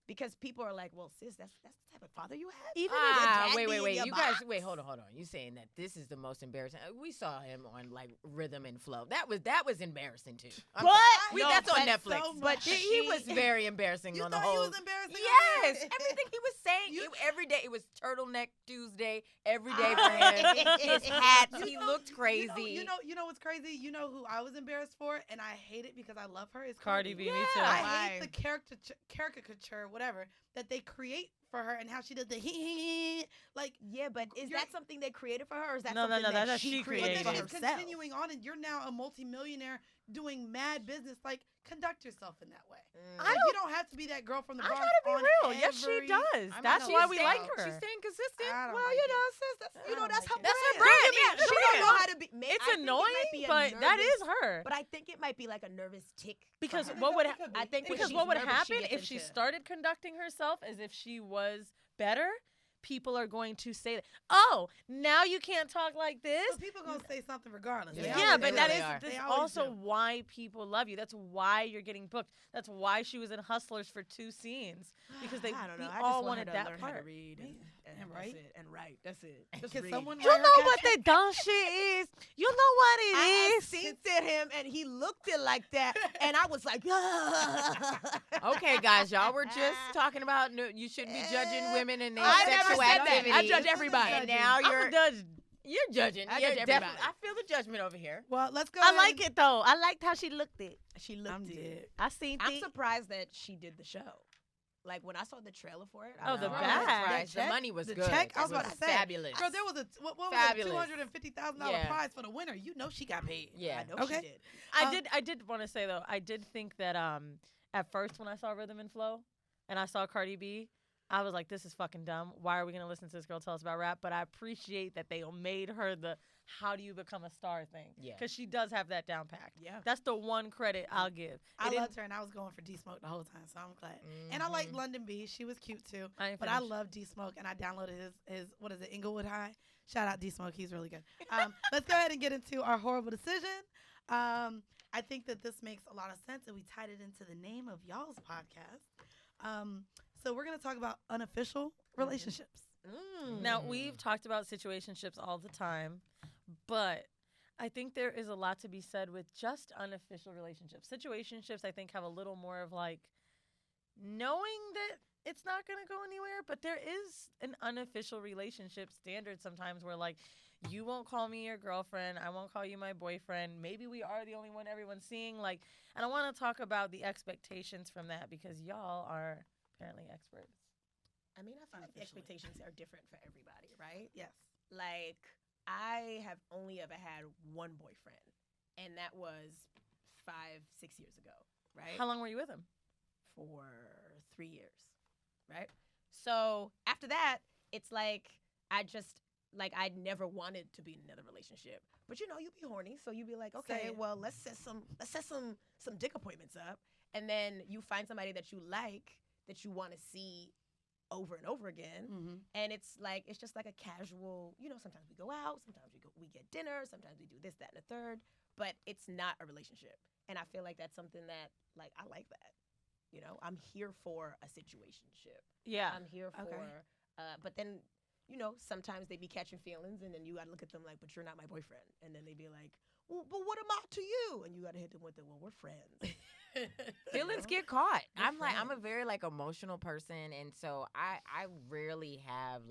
Because people are like, well, sis, that's the type of father you have. even dad Wait, be in your you guys, box? hold on. You saying that this is the most embarrassing? We saw him on like Rhythm and Flow. That was embarrassing too. I'm But- sorry. No, That's on but Netflix. so but much. he was very embarrassing You on the thought whole. he was embarrassing? on Yes, there? everything he was saying You- every day. It was Turtleneck Tuesday every day for him. His hats, You he know- looked crazy. You know what's crazy? You know who I was embarrassed for, and I hate it because I love her. Is Cardi B. Me too. Yeah. I Why? hate the caricature, whatever, that they create for her and how she does the he like. Yeah, but is You're- that something they created for her, or is that No, no, something no, that that's she she created But created. for then it's herself? continuing on, and you're now a multimillionaire doing mad business. Like, conduct yourself in that way. Like, you don't have to be that girl from the I Bronx. try to be on real. Yes, she every- does. I mean, That's she's why we staying- like her. She's staying consistent. I don't Well, like you it. know, sis, that's I don't that's like her it. brand. That's her brand, Don't get me- yeah, She yeah. don't know how to be. It's I think it might annoying, be a but that is nervous- her. But I think it might be like a nervous tick. for Because her. what would It could be. I think when because she's what would nervous, happen gets if she into- started conducting herself as if she was better? People are going to say that. Oh, now you can't talk like this. But people gonna say something regardless. They Yeah. Yeah, always but do. that really is are. that's They always also do. why people love you. That's why you're getting booked. That's why she was in Hustlers for 2 scenes because I don't know. we I just all want wanted her to that learn how to part. read and write. That's it. And write. That's it. Just Can read. someone You write her know what caption? the dumb shit is? You know what it I is? seen to him and he looked it like that, and I was like, Okay, guys, y'all were just talking about you shouldn't be judging women and their I sexual never said that. activity. I judge everybody. And now I'm you're a judge. judging. I You're judge definitely- everybody. I feel the judgment over here. Well, let's go. I ahead like and- it though. I liked how she looked it. She looked I'm it. dead. I seen I'm it. surprised that she did the show. Like when I saw the trailer for it, I Oh, was the like, bag. Right. The check- money was the good. check, I was It about to say. fabulous. Girl, there was what was Fabulous. it? $250,000 Yeah. prize for the winner. You know she got paid. Yeah. I know Okay. she did. I did want to say though, I did think that at first when I saw Rhythm and Flow and I saw Cardi B, I was like, this is fucking dumb. Why are we gonna listen to this girl tell us about rap? But I appreciate that they made her the how do you become a star thing. Yeah. Because she does have that down packed. Yeah. That's the one credit I'll give. I It didn't- loved her, and I was going for D Smoke the whole time, so I'm glad. And I like London B. She was cute too. I ain't But I finished. love D Smoke, and I downloaded his what is it, Inglewood High. Shout out D Smoke, he's really good. Let's go ahead and get into our horrible decision. I think that this makes a lot of sense, and we tied it into the name of y'all's podcast. So we're gonna talk about unofficial relationships. Now, we've talked about situationships all the time, but I think there is a lot to be said with just unofficial relationships. Situationships, I think, have a little more of like knowing that it's not going to go anywhere, but there is an unofficial relationship standard sometimes where like you won't call me your girlfriend, I won't call you my boyfriend. Maybe we are the only one everyone's seeing. Like, and I want to talk about the expectations from that because y'all are apparently experts. I mean, I feel like the Unofficially. expectations are different for everybody, right? Yes. Like, I have only ever had one boyfriend, and that was 5-6 years ago, right? How long were you with him? For 3 years, right? So after that, it's like I just like I never wanted to be in another relationship. But you be horny, so you be like, okay, well, let's set some dick appointments up, and then you find somebody that you like that you want to see over and over again, and it's just like a casual, sometimes we go out, sometimes we get dinner, sometimes we do this, that, and the third, but it's not a relationship. And I feel like that's something that I like that. I'm here for a situationship. Yeah. I'm here for but then sometimes they be catching feelings, and then you got to look at them like, but you're not my boyfriend. And then they be like, well, but what am I to you? And you got to hit them with well, we're friends. Feelings get caught. I'm a very emotional person, and so I rarely have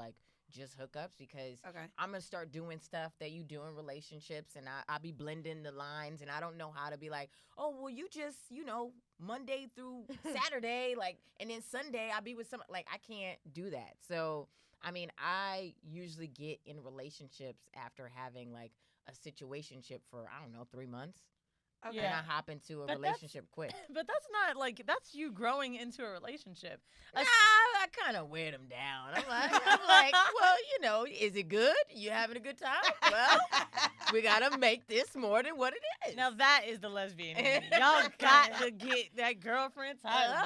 just hookups because I'm gonna start doing stuff that you do in relationships, and I'll be blending the lines, and I don't know how to be like, oh, well, you just Monday through Saturday, and then Sunday I'll be with some, I can't do that. So I mean, I usually get in relationships after having a situationship for 3 months. Okay. And I hop into a relationship quick. But that's not that's you growing into a relationship. Nah, I kind of wear them down. I'm like, well, is it good? You having a good time? Well, we gotta make this more than what it is. Now that is the lesbian in me. Y'all got to get that girlfriend tired.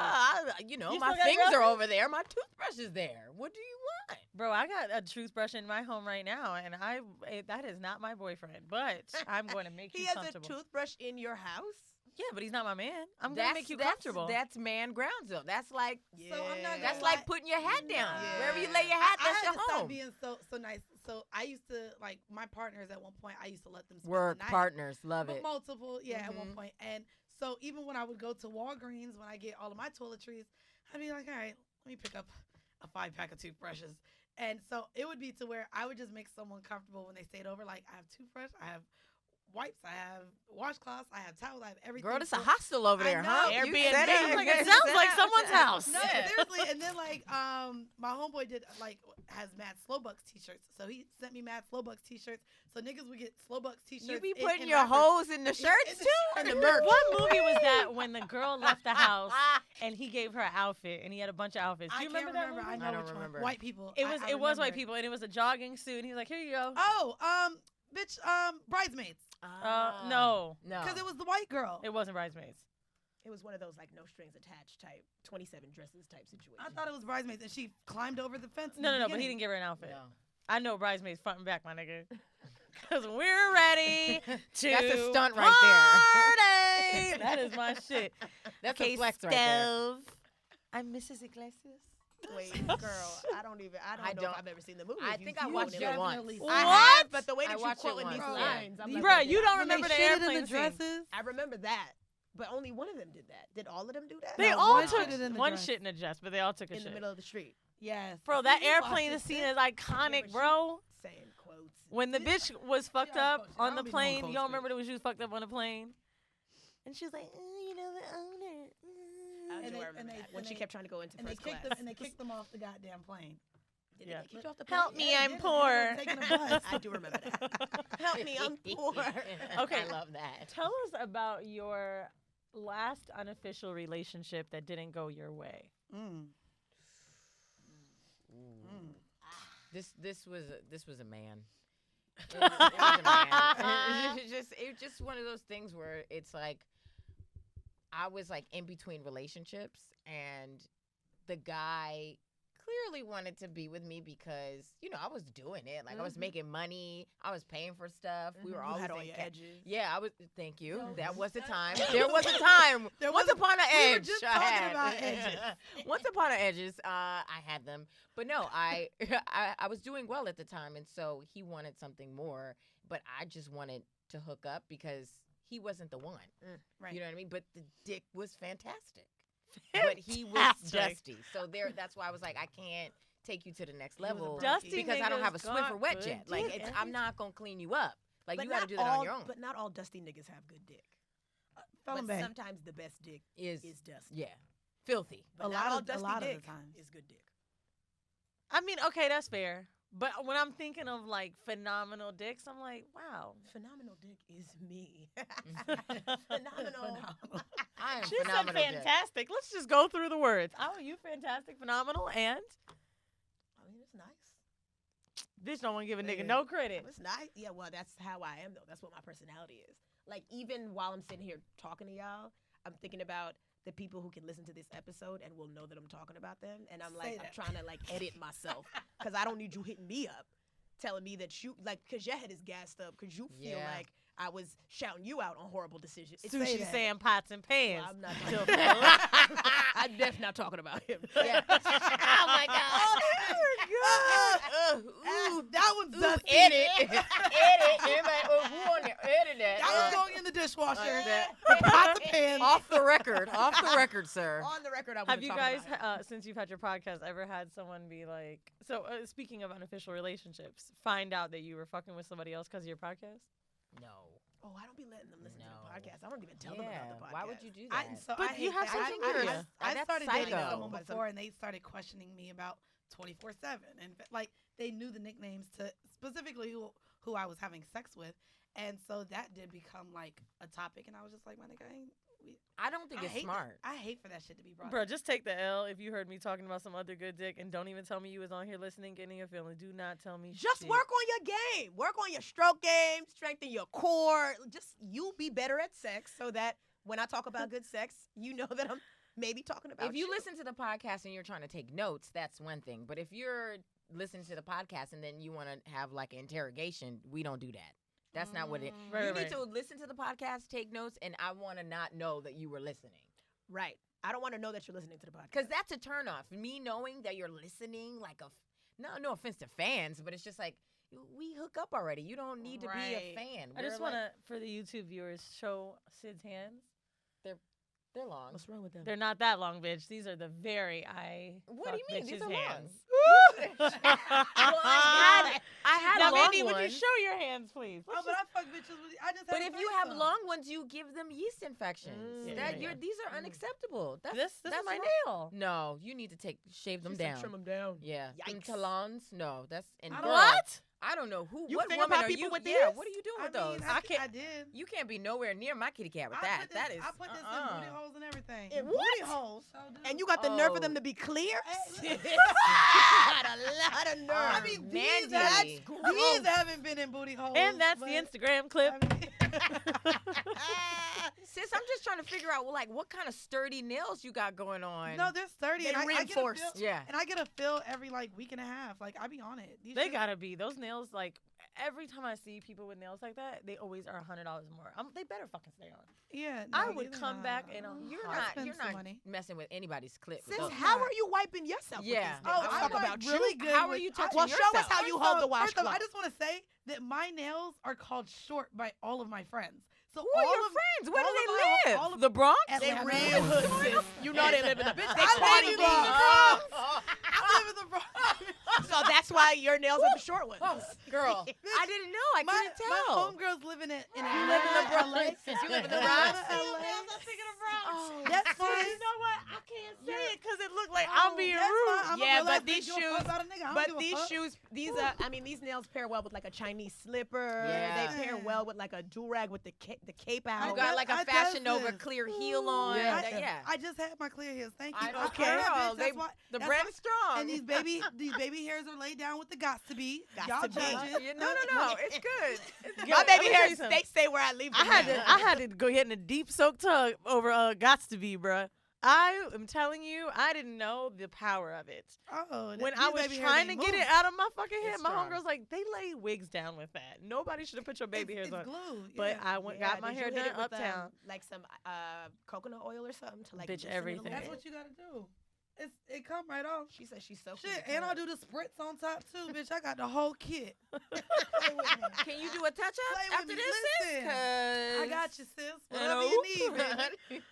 My things are over there. My toothbrush is there. What do you want? Bro, I got a toothbrush in my home right now, and that is not my boyfriend, but I'm going to make you comfortable. He has a toothbrush in your house? Yeah, but he's not my man. I'm going to make you comfortable. That's man grounds, though. That's So I'm not that's gonna like putting your hat down. Yeah. Wherever you lay your hat, I that's had your to home. stop being so nice. So I used to my partners at one point. I used to let them spend Work the night. partners, love But it. multiple, at one point. And so even when I would go to Walgreens when I get all of my toiletries, I'd be like, all right, let me pick up a 5-pack of toothbrushes. And so it would be to where I would just make someone comfortable when they stayed over. Like I have toothbrush, I have wipes, I have washcloths, I have towels, I have everything. Girl, it's a hostel over there, huh? Airbnb. You said It sounds like someone's house. No, seriously. And then my homeboy did has Mad Slowbucks t-shirts. So he sent me Mad Slowbucks t-shirts. So niggas would get Slowbucks t-shirts. You be in putting your wrappers. hoes in the shirts too? And the merch. What movie was that when the girl left the house and he gave her an outfit and he had a bunch of outfits? Do you remember that movie? I know I don't which remember. one. White people. It was I white remember. people, and it was a jogging suit, and he was like, here you go. Oh, bitch, Bridesmaids. No. Because it was the white girl. It wasn't Bridesmaids. It was one of those no strings attached type 27 dresses type situation. I thought it was Bridesmaids, and she climbed over the fence. No, but he didn't give her an outfit. No. I know Bridesmaids front and back, my nigga. Because we're ready to That's a stunt right party. That is my shit. That's Okay, a flex right there. Stove. I'm Mrs. Iglesias. Wait, girl, I don't know if I've ever seen the movie. I If you think I do, watched then it once. definitely I What? have, but the way I that you watched it quoting these once. lines, I'm Yeah. like, Bruh, okay, you don't When remember they the shitted airplane in the scene. dresses. I remember that, but only one of them did that. Did all of them do that? They No, all one took shitted in the one dress. shit in a dress, but they all took a in shit. the middle of the street. Yes. Bro, that You watched airplane it, scene sis. is iconic, bro. Saying quotes. When the bitch was fucked I up don't- I on the don't be doing plane, quotes, you don't bitch. remember when she was fucked up on the plane? And she was like, the owner. I And do they- remember and that. they- When and she they- kept trying to go into And they first class. kicked them off the goddamn plane. Did Yeah. they kick you off the Help plane? me, Yeah, they I'm did. poor. They were taking a bus. I do remember that. Help me, I'm poor. Okay. I love that. Tell us about your last unofficial relationship that didn't go your way. Mm. This was a man. It was a man. It was just one of those things where it's like I was in between relationships, and the guy clearly wanted to be with me because I was doing it. I was making money, I was paying for stuff. We were You always had all in your ca- edges. Yeah, I was. Thank you. No, That was the that- time. There was a time. There Once was a- upon an we were edge, just I talking had. about edges. Once upon an edges, I had them. But no, I was doing well at the time, and so he wanted something more. But I just wanted to hook up because he wasn't the one. Right. You know what I mean? But the dick was fantastic. But he was dusty. So that's why I was like, I can't take you to the next was a level Dusty because I don't have a niggas Swiffer got wet good jet. dick. I'm not gonna clean you up. But You got to not do that all- on your own. But not all dusty niggas have good dick. Felon But Bay. sometimes the best dick Is is dusty. yeah, filthy. But A not lot all of- a dusty lot of the dick times. is good dick. I mean, okay, that's fair. But when I'm thinking of phenomenal dicks, I'm like, wow. Phenomenal dick is me. Phenomenal. Phenomenal. I am She said phenomenal. dick. fantastic. Let's just go through the words. How are you fantastic, phenomenal, and I mean, it's nice. Bitch don't want to give a nigga Yeah. no credit. It's not. Yeah, well, that's how I am, though. That's what my personality is. Like, even while I'm sitting here talking to y'all, I'm thinking about the people who can listen to this episode and will know that I'm talking about them. And I'm Say like, I'm that. trying to, like, edit myself. Because I don't need you hitting me up, telling me that you, like, because your head is gassed up, because you feel Yeah. like I was shouting you out on horrible decisions. Say Sushi that. saying pots and pans. Well, I'm not Till- I'm definitely not talking about him. Yeah. Oh my God. Ooh, that one's dusty. Edit. Everybody, who on there? Edit that. That was going in the dishwasher. that. The pots and pans. Off the record, sir. On the record, I Have wasn't you talking guys, about it. since you've had your podcast, ever had someone be like, so speaking of unofficial relationships, find out that you were fucking with somebody else because of your podcast? No. Oh, I don't be letting them listen to No. the podcast. I don't even tell them about the podcast. Why would you do I, that? so But I you hate have that. something I curious. I That's started dating psycho. someone before, and they started questioning me about 24/7, and like they knew the nicknames to specifically who I was having sex with, and so that did become like a topic, and I was just like, my nigga, I don't think I it's hate smart. I hate for that shit to be brought Bro, up. just take the L if you heard me talking about some other good dick and don't even tell me you was on here listening, getting your feeling. Do not tell me Just shit. work on your game. Work on your stroke game. Strengthen your core. Just you be better at sex so that when I talk about good sex, you know that I'm maybe talking about If you listen to the podcast and you're trying to take notes, that's one thing. But if you're listening to the podcast and then you want to have like an interrogation, we don't do that. That's not what it. Right, You right. need to listen to the podcast, take notes, and I want to not know that you were listening. Right. I don't want to know that you're listening to the podcast. Because that's a turnoff. Me knowing that you're listening, like no offense to fans, but it's just like we hook up already. You don't need to be a Right. fan. I just We're want like- to, for the YouTube viewers, show Sid's hands. They're long. What's wrong with them? They're not that long, bitch. These are the very What do you mean? These are hands. long. I had Now, a long Mandy, would you one. show your hands, please? Oh, but I fuck bitches with. I just. But had if you have some. long ones, you give them yeast infections. Mm. That Yeah. These are unacceptable. That's This that's is my wrong. nail. No, you need to shave them She said down. trim them down. Yeah, them Yikes. talons. No, that's and I girl, don't- What? I don't know who. You What finger woman pop are people you? with Yeah, this? what are you doing I with mean, those? I did. You can't be nowhere near my kitty cat with I that. put That this- is. I put this in booty holes and everything. In Booty what? holes. So, dude. And you got the nerve for Oh. them to be clear? Hey, you look. got a lot of nerve. I mean, these Mandy. haven't been in booty holes. And that's but, the Instagram clip. I mean, Sis, I'm just trying to figure out like what kind of sturdy nails you got going on. no, they're sturdy. They're and I get a reinforced. feel- Yeah. And I get a feel every like week and a half. Like I be on it. These They shits- gotta be. Those nails, like, every time I see people with nails like that, they always are $100 more. They better fucking stay on. Yeah. I no, would these are come not- back and You're I not. spend You're some not money. messing with anybody's clip. Sis, with those. how are you wiping yourself Yeah. with these? Oh, Let's I'm talk like about really you. good. How are with- you I- touching Well, show us yourself? how you hold the First off, I washcloth. just want to say that my nails are called short by all of my friends. So Who are all your of, friends? Where all do of they my- live? all of- The Bronx? They Atlanta. real hood, sis. You know they live in the bitch. They I party live in the Bronx. I live in the Bronx. So that's why your nails are the short ones. Girl, I didn't know. I my couldn't tell. My homegirls living in You live in the Atlanta, Bronx. LA. You live in the Atlanta, Bronx. LA. Oh, That's You fine. know what? I can't say it because it looked like I'm being That's rude. fine. I'm Yeah, a but lesbian. these Give a fuck shoes- about a nigga. I don't But give a these fuck. shoes, these nails pair well with like a Chinese slipper. Yeah. They pair well with like a do-rag with the cape out. You got like a I Fashion does Nova this. clear heel on. Yeah. Yeah. I just had my clear heels. Thank you. I don't Okay. care. Bitch, They, that's why, the that's brand's strong. and these baby hairs are laid down with the gots to be. Gots Y'all to be. judge it. Yeah, no. It's good. It's good. My Let baby me tell hairs, you something. they stay where I leave them. I had to go get in a deep soaked tub over Gots to Be, bruh. I am telling you, I didn't know the power of it. Oh, When these I was baby hairs trying to ain't get it moved. out of my fucking head, It's my strong. homegirl's like, they lay wigs down with that. Nobody should have put your baby it's, hairs on. Glue. But yeah. I got my Did hair you hit done it with, uptown. like some coconut oil or something to like Bitch, loosen it a everything. little That's bit? what you gotta do. It come right off. She said she's so Shit, and I'll do the spritz on top too, bitch. I got the whole kit. Play with me. Can you do a touch up Play with after me. this? Listen, Cause I got you, sis. And Whatever you need, baby.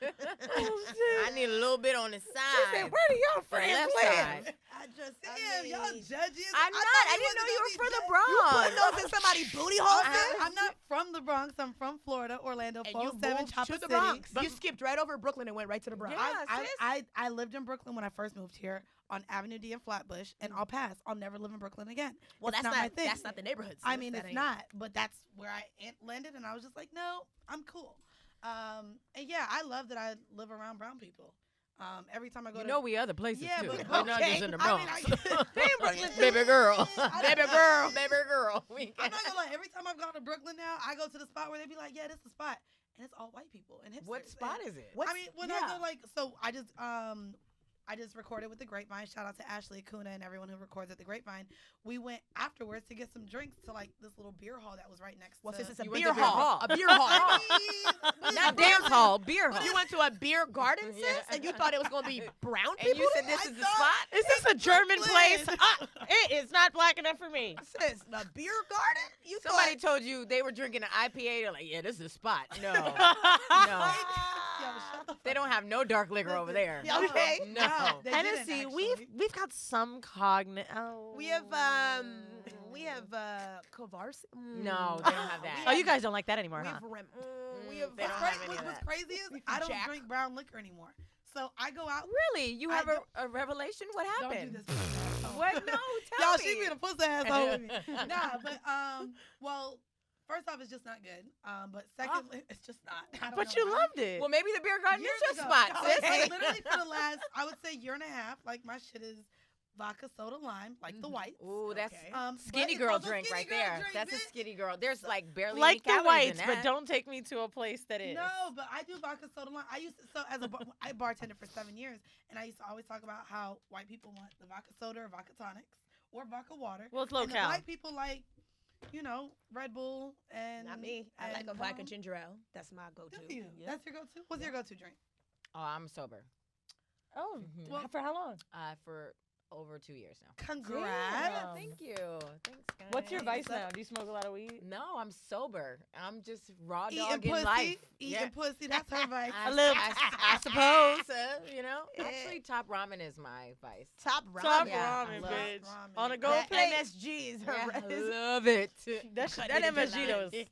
I need a little bit on the She side. said, where do y'all for the friends left live? side. I just I am. Y'all mean, judges. I'm not. thought I didn't know you were wasn't from the gonna be Bronx. Putting those in somebody's booty hole, sis? I'm not from the Bronx. I'm from Florida, Orlando, And you 407 moved Chopper to the City. Bronx. You skipped right over Brooklyn and went right to the Bronx. Yeah. I lived in Brooklyn when I first moved here on Avenue D in Flatbush, and I'll pass. I'll never live in Brooklyn again. Well, It's that's not not my thing. that's not the neighborhood. I sis. mean, That it's ain't- not, but that's where I landed, and I was just like, no, I'm cool. And yeah, I love that I live around brown people. Every time I go You to know we other places Yeah, too. but- We're not okay. just in the I mean, Bronx. Brooklyn, Baby girl. I- Baby girl. I'm not gonna lie. Every time I've gone to Brooklyn now, I go to the spot where they be like, "Yeah, this is the spot," and it's all white people and hipsters. What spot and, is it? I mean, when I go so I just recorded with the Grapevine. Shout out to Ashley Kuna and everyone who records at the Grapevine. We went afterwards to get some drinks to like this little beer hall that was right next Well, to. since it's a You went beer to beer hall. hall. A beer hall. I mean, Not dance hall, beer hall. You went to a beer garden, sis, Yeah. and you thought it was going to be brown And people? you said this I is the thought- spot? Is this a German Brooklyn. place? It is not black enough for me. Sis, a beer garden? You Somebody thought... told you they were drinking an IPA. They're like, yeah, this is a spot. No. No. Yo, shut the They fuck don't have no dark liquor over there. Yeah, Okay. No. they didn't, Hennessy, actually. we've got some cognitive. Oh. We have Kovarsi. No, they don't have that. Oh, you guys don't like that anymore, We huh? have Rem. We Mm, have they don't What's, have any of what's that. crazy is We I have don't Jack. drink brown liquor anymore. So I go out. Really? You I have don't- a revelation? What Don't do happened? this. What? No, tell Y'all, me. she being a pussy asshole with me. Nah, but well, first off, it's just not good. But secondly, it's just not. I don't But know you why. loved it. Well, maybe the beer garden Years is your ago. spot, sis. Okay, literally for the last, I would say, year and a half, like my shit is vodka, soda, lime, like the whites. Ooh, that's Okay. But skinny it's girl also drink skinny right girl there. drink, That's a bitch. skinny girl. There's like barely like any the calories in whites, that. but don't take me to a place that is. No, but I do vodka, soda, lime. I used to, so as a I bartended for 7 years, and I used to always talk about how white people want the vodka soda or vodka tonics or vodka water. Well, it's low And the cal. white people like, Red Bull and Not me. I like a and, vodka ginger ale. That's my go-to. Do you? Yeah. That's your go-to. What's your go-to drink? Oh, I'm sober. Oh, Mhm. Well- for how long? For over 2 years now. Congrats. Damn. Thank you. Thanks, guys. What's your vice What's up? now? Do you smoke a lot of weed? No, I'm sober. I'm just raw Eating dog in pussy. life. Eating pussy. That's her vice. I, A little- I suppose. You know, actually, top ramen is my vice. Top ramen. Top Yeah, I ramen, love bitch. ramen. On a That gold plate. MSG is her Yeah, I is- love it. That MSG though is.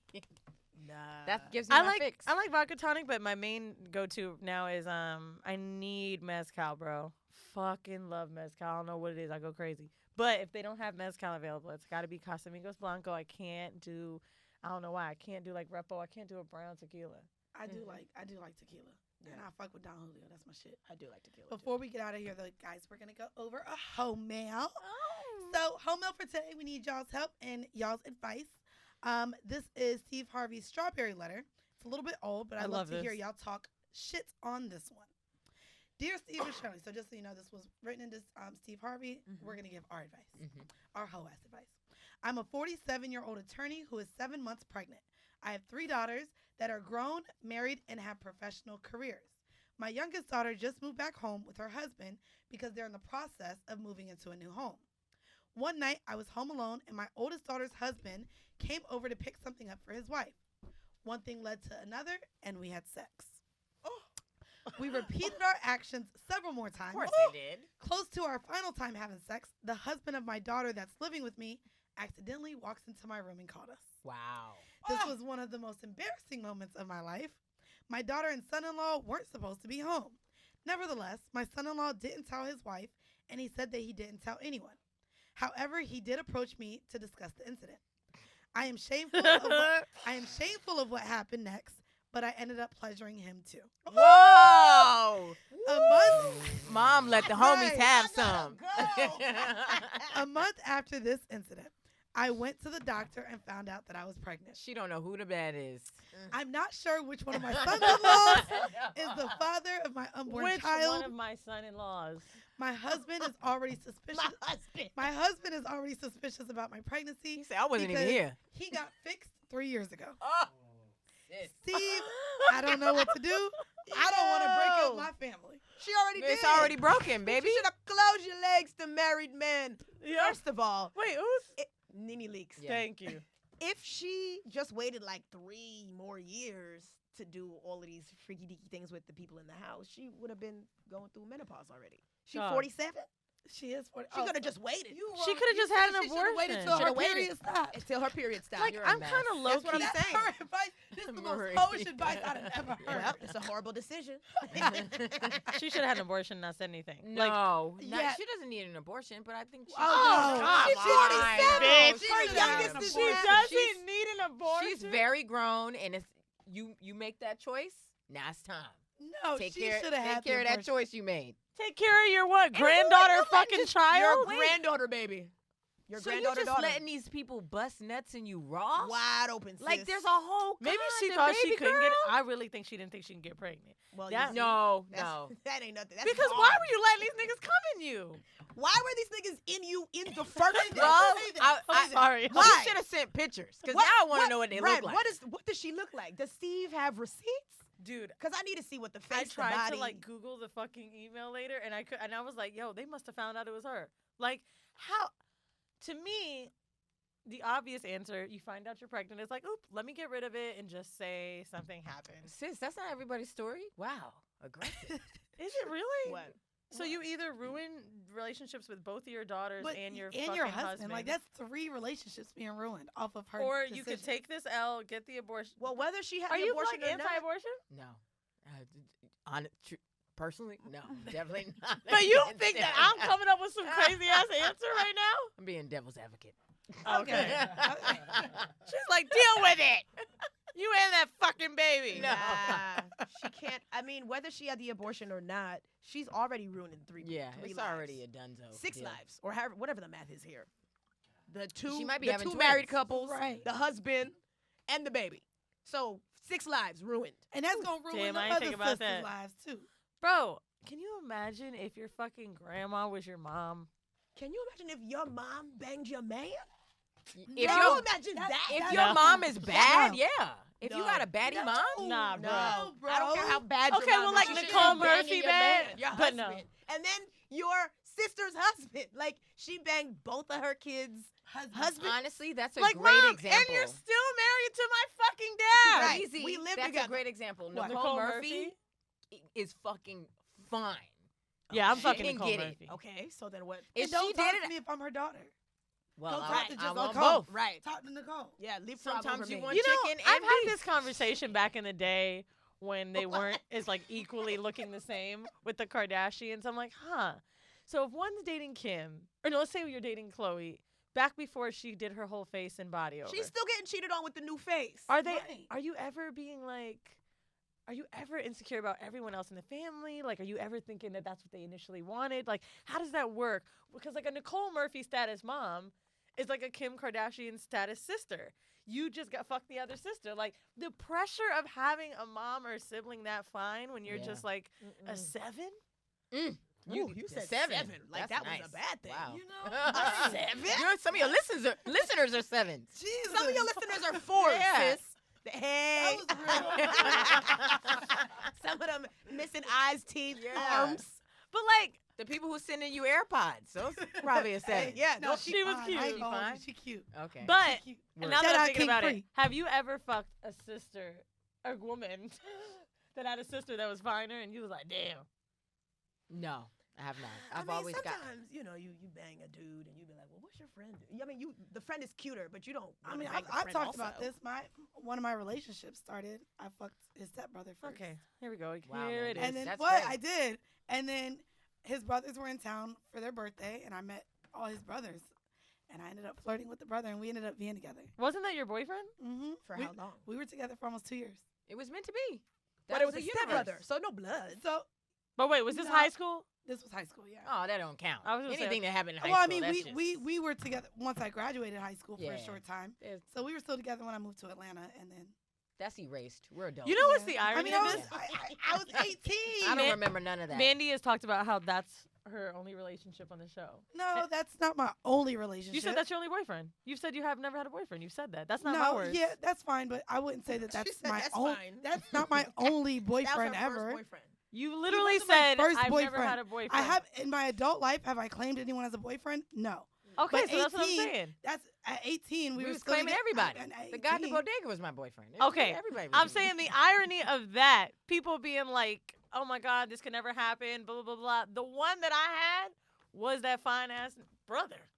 Nah. That gives me I my like fix. I like vodka tonic, but my main go-to now is I need mezcal, bro. Fucking love mezcal. I don't know what it is. I go crazy. But if they don't have mezcal available, it's got to be Casamigos Blanco. I don't know why. I can't do like Repo. I can't do a brown tequila. I do like tequila. And I fuck with Don Julio. That's my shit. I do like tequila. Before we get out of here, though, guys, we're gonna go over a home mail. Oh. So, home mail for today, we need y'all's help and y'all's advice. This is Steve Harvey's strawberry letter. It's a little bit old, but I I'd love to love hear this. y'all talk shit on this one. Dear Steve and Shirley, so just so you know, this was written into Steve Harvey. We're gonna give our advice, our hoe ass advice. I'm a 47-year-old attorney who is 7 months pregnant. I have 3 daughters that are grown, married, and have professional careers. My youngest daughter just moved back home with her husband because they're in the process of moving into a new home. One night, I was home alone, and my oldest daughter's husband came over to pick something up for his wife. One thing led to another, and we had sex. We repeated our actions several more times. Of course they did. Close to our final time having sex, the husband of my daughter that's living with me accidentally walks into my room and caught us. Wow. This was one of the most embarrassing moments of my life. My daughter and son-in-law weren't supposed to be home. Nevertheless, my son-in-law didn't tell his wife, and he said that he didn't tell anyone. However, he did approach me to discuss the incident. I am shameful of what happened next, but I ended up pleasuring him too. Whoa! Mom let the homies have some. A month after this incident, I went to the doctor and found out that I was pregnant. She don't know who the bad is. I'm not sure which one of my sons-in-laws is the father of my unborn Which child. one of my son-in-laws? My husband is already suspicious. My husband is already suspicious about my pregnancy. He said, I wasn't even because here. He got fixed 3 years ago. Oh. Steve, I don't know what to do. I don't want to break up my family. She already did. It's already broken, baby. You should have closed your legs to married men. Yeah. First of all, Wait, who's? Nini Leaks. Yeah. Thank you. If she just waited like 3 more years to do all of these freaky deaky things with the people in the house, she would have been going through menopause already. She Dog. 47? She is 40. She could have just waited. She could have just had an abortion. Waited till her Should've waited. period stopped. Until her period stopped. Like, You're a I'm mess. kind of low That's what key. I'm That's saying. her advice. This is the most Marie. hoish advice I've ever heard. Well, it's a horrible decision. She should have had an abortion, and not said anything. No, yeah. she doesn't need an abortion, but I think she. Oh, she's come 47. on, She bitch. should have had an She abortion. doesn't need an abortion. She's very grown, and if you make that choice, now it's time. No, Take she care. should have had Take care of that abortion. choice you made. Take care of your what? Granddaughter fucking child? Your granddaughter, baby. Your So you granddaughter, just daughter. letting these people bust nuts in you raw? Wide open, sis. Like there's a whole Maybe she condom, thought she baby couldn't girl. get it. I really think she didn't think she can get pregnant. Well, That- you see, No, that's- no. that ain't nothing. That's Because wrong. why were you letting these niggas come in you? Why were these niggas in you in the first place? Well, I'm sorry. Why? You should have sent pictures because now I want to know what they right, look like. What does she look like? Does Steve have receipts? Dude, Because I need to see what the I face, the tried body. to like Google the fucking email later, and I was like, yo, they must have found out it was her. Like, how? To me, the obvious answer, you find out you're pregnant, is like, oop, let me get rid of it and just say something happened. Sis, that's not everybody's story. Wow, aggressive. Is it really? What? So you either ruin relationships with both of your daughters But and your husband. husband. Like that's 3 relationships being ruined off of her. or you could decision. take this L, get the abortion. Well, whether she had Are the you abortion like or not. anti-abortion? No. Personally, no, definitely not. But you against think it. that I'm coming up with some crazy ass answer right now? I'm being devil's advocate. Okay. She's like, deal with it. You and that fucking baby. No. Nah, she can't. I mean, whether she had the abortion or not, she's already ruining three. Yeah, three it's lives. already a dunzo. 6 deal. lives, or however, whatever the math is here. The two, She might be the having two married twins. couples, Right. the husband, and the baby. So 6 lives ruined. and that's gonna ruin Damn, the I ain't other think about sisters' that. lives too. Bro, can you imagine if your fucking grandma was your mom? Can you imagine if your mom banged your man? If Can your you imagine that? if That's your No. mom is bad, No. yeah. If you No. got a baddie mom, Nah, bro. No, bro. I don't care how bad your Okay, mom well, is. like She should Nicole be banging Murphy your bad, man, your but no. husband. And then your sister's husband. Like, she banged both of her kids' husband. honestly, that's a Like, great mom, example. and you're still married to my fucking dad. Right. Easy. We live That's together. a great example. What? Nicole Murphy is fucking fine. Yeah, I'm She fucking can Nicole get it. Murphy. Okay, so then what? If And don't she talk did to it, me if I'm her daughter. well, Don't I, talk to I just want Nicole. both. Right. Talk to Nicole. Yeah, leave Sometimes you want You know, chicken I've and had beef. this conversation back in the day when they weren't as like equally looking the same with the Kardashians. I'm like, huh. So if one's dating Kim, or no, let's say you're dating Khloe, back before she did her whole face and body over. She's still getting cheated on with the new face. Are they? Right. Are you ever being like? Are you ever insecure about everyone else in the family? Like, are you ever thinking that that's what they initially wanted? Like, how does that work? Because like a Nicole Murphy status mom is like a Kim Kardashian status sister. You just got fucked the other sister. Like the pressure of having a mom or sibling that fine when you're Yeah. just like a 7. Ooh, you said seven. Like, That's that was nice. a bad thing. Wow. You know, Some of your listeners are 7s. Jesus. Some of your listeners are 4s, Yeah. sis. Hey. That was Some of them missing eyes, teeth, Yeah. arms. But like, The people who sending you AirPods, those probably a 7. Yeah, No, she was fine. cute. I ain't She gonna hold fine? you. She cute. Okay. but She cute. and now Shout that I'm out thinking King about it, Free. have you ever fucked a sister, a woman that had a sister that was finer, and you was like, damn. No, I have not. I I've mean, always got. sometimes, you know, you bang a dude and you be like, well, what's your friend do? I mean, the friend is cuter, but you don't. I wanna mean, bang the I've friend talked about also. this. One of my relationships started. I fucked his stepbrother first. Okay, here we go. Wow, Here man, it is. And then That's what great. I did, and then his brothers were in town for their birthday, and I met all his brothers, and I ended up flirting with the brother, and we ended up being together. Wasn't that your boyfriend? Mm-hmm. For how long? We were together for almost 2 years. It was meant to be. But That it was a the stepbrother, universe. so no blood. So But wait, was this No. high school? this was high school, yeah. Oh, that don't count. I was gonna say- Anything that happened in high well, I school. mean, that's we just- we were together once I graduated high school for a Yeah. short time. There's- So we were still together when I moved to Atlanta, and then That's erased. We're adults. You know what's Yeah. the irony I mean, of I this? was 18. I don't Man- remember none of that. Mandy has talked about how that's her only relationship on the show. No, that's not my only relationship. You said that's your only boyfriend. You said you have never had a boyfriend. You've said that. That's not no, my words. yeah, that's fine, but I wouldn't say that She that's said my that's own. fine. That's not my only That was boyfriend her ever. first boyfriend. You literally wasn't my said first I've never boyfriend. had a boyfriend. I have in my adult life. Have I claimed anyone as a boyfriend? No. Okay, but so that's what I'm 18 saying. That's at 18. We, we were was still claiming together- everybody. at The guy at the 18. bodega was my boyfriend. It was- Okay, everybody. Was I'm doing saying it. the irony of that, people being like, "Oh my God, this could never happen." Blah blah blah blah. The one that I had was that fine ass brother.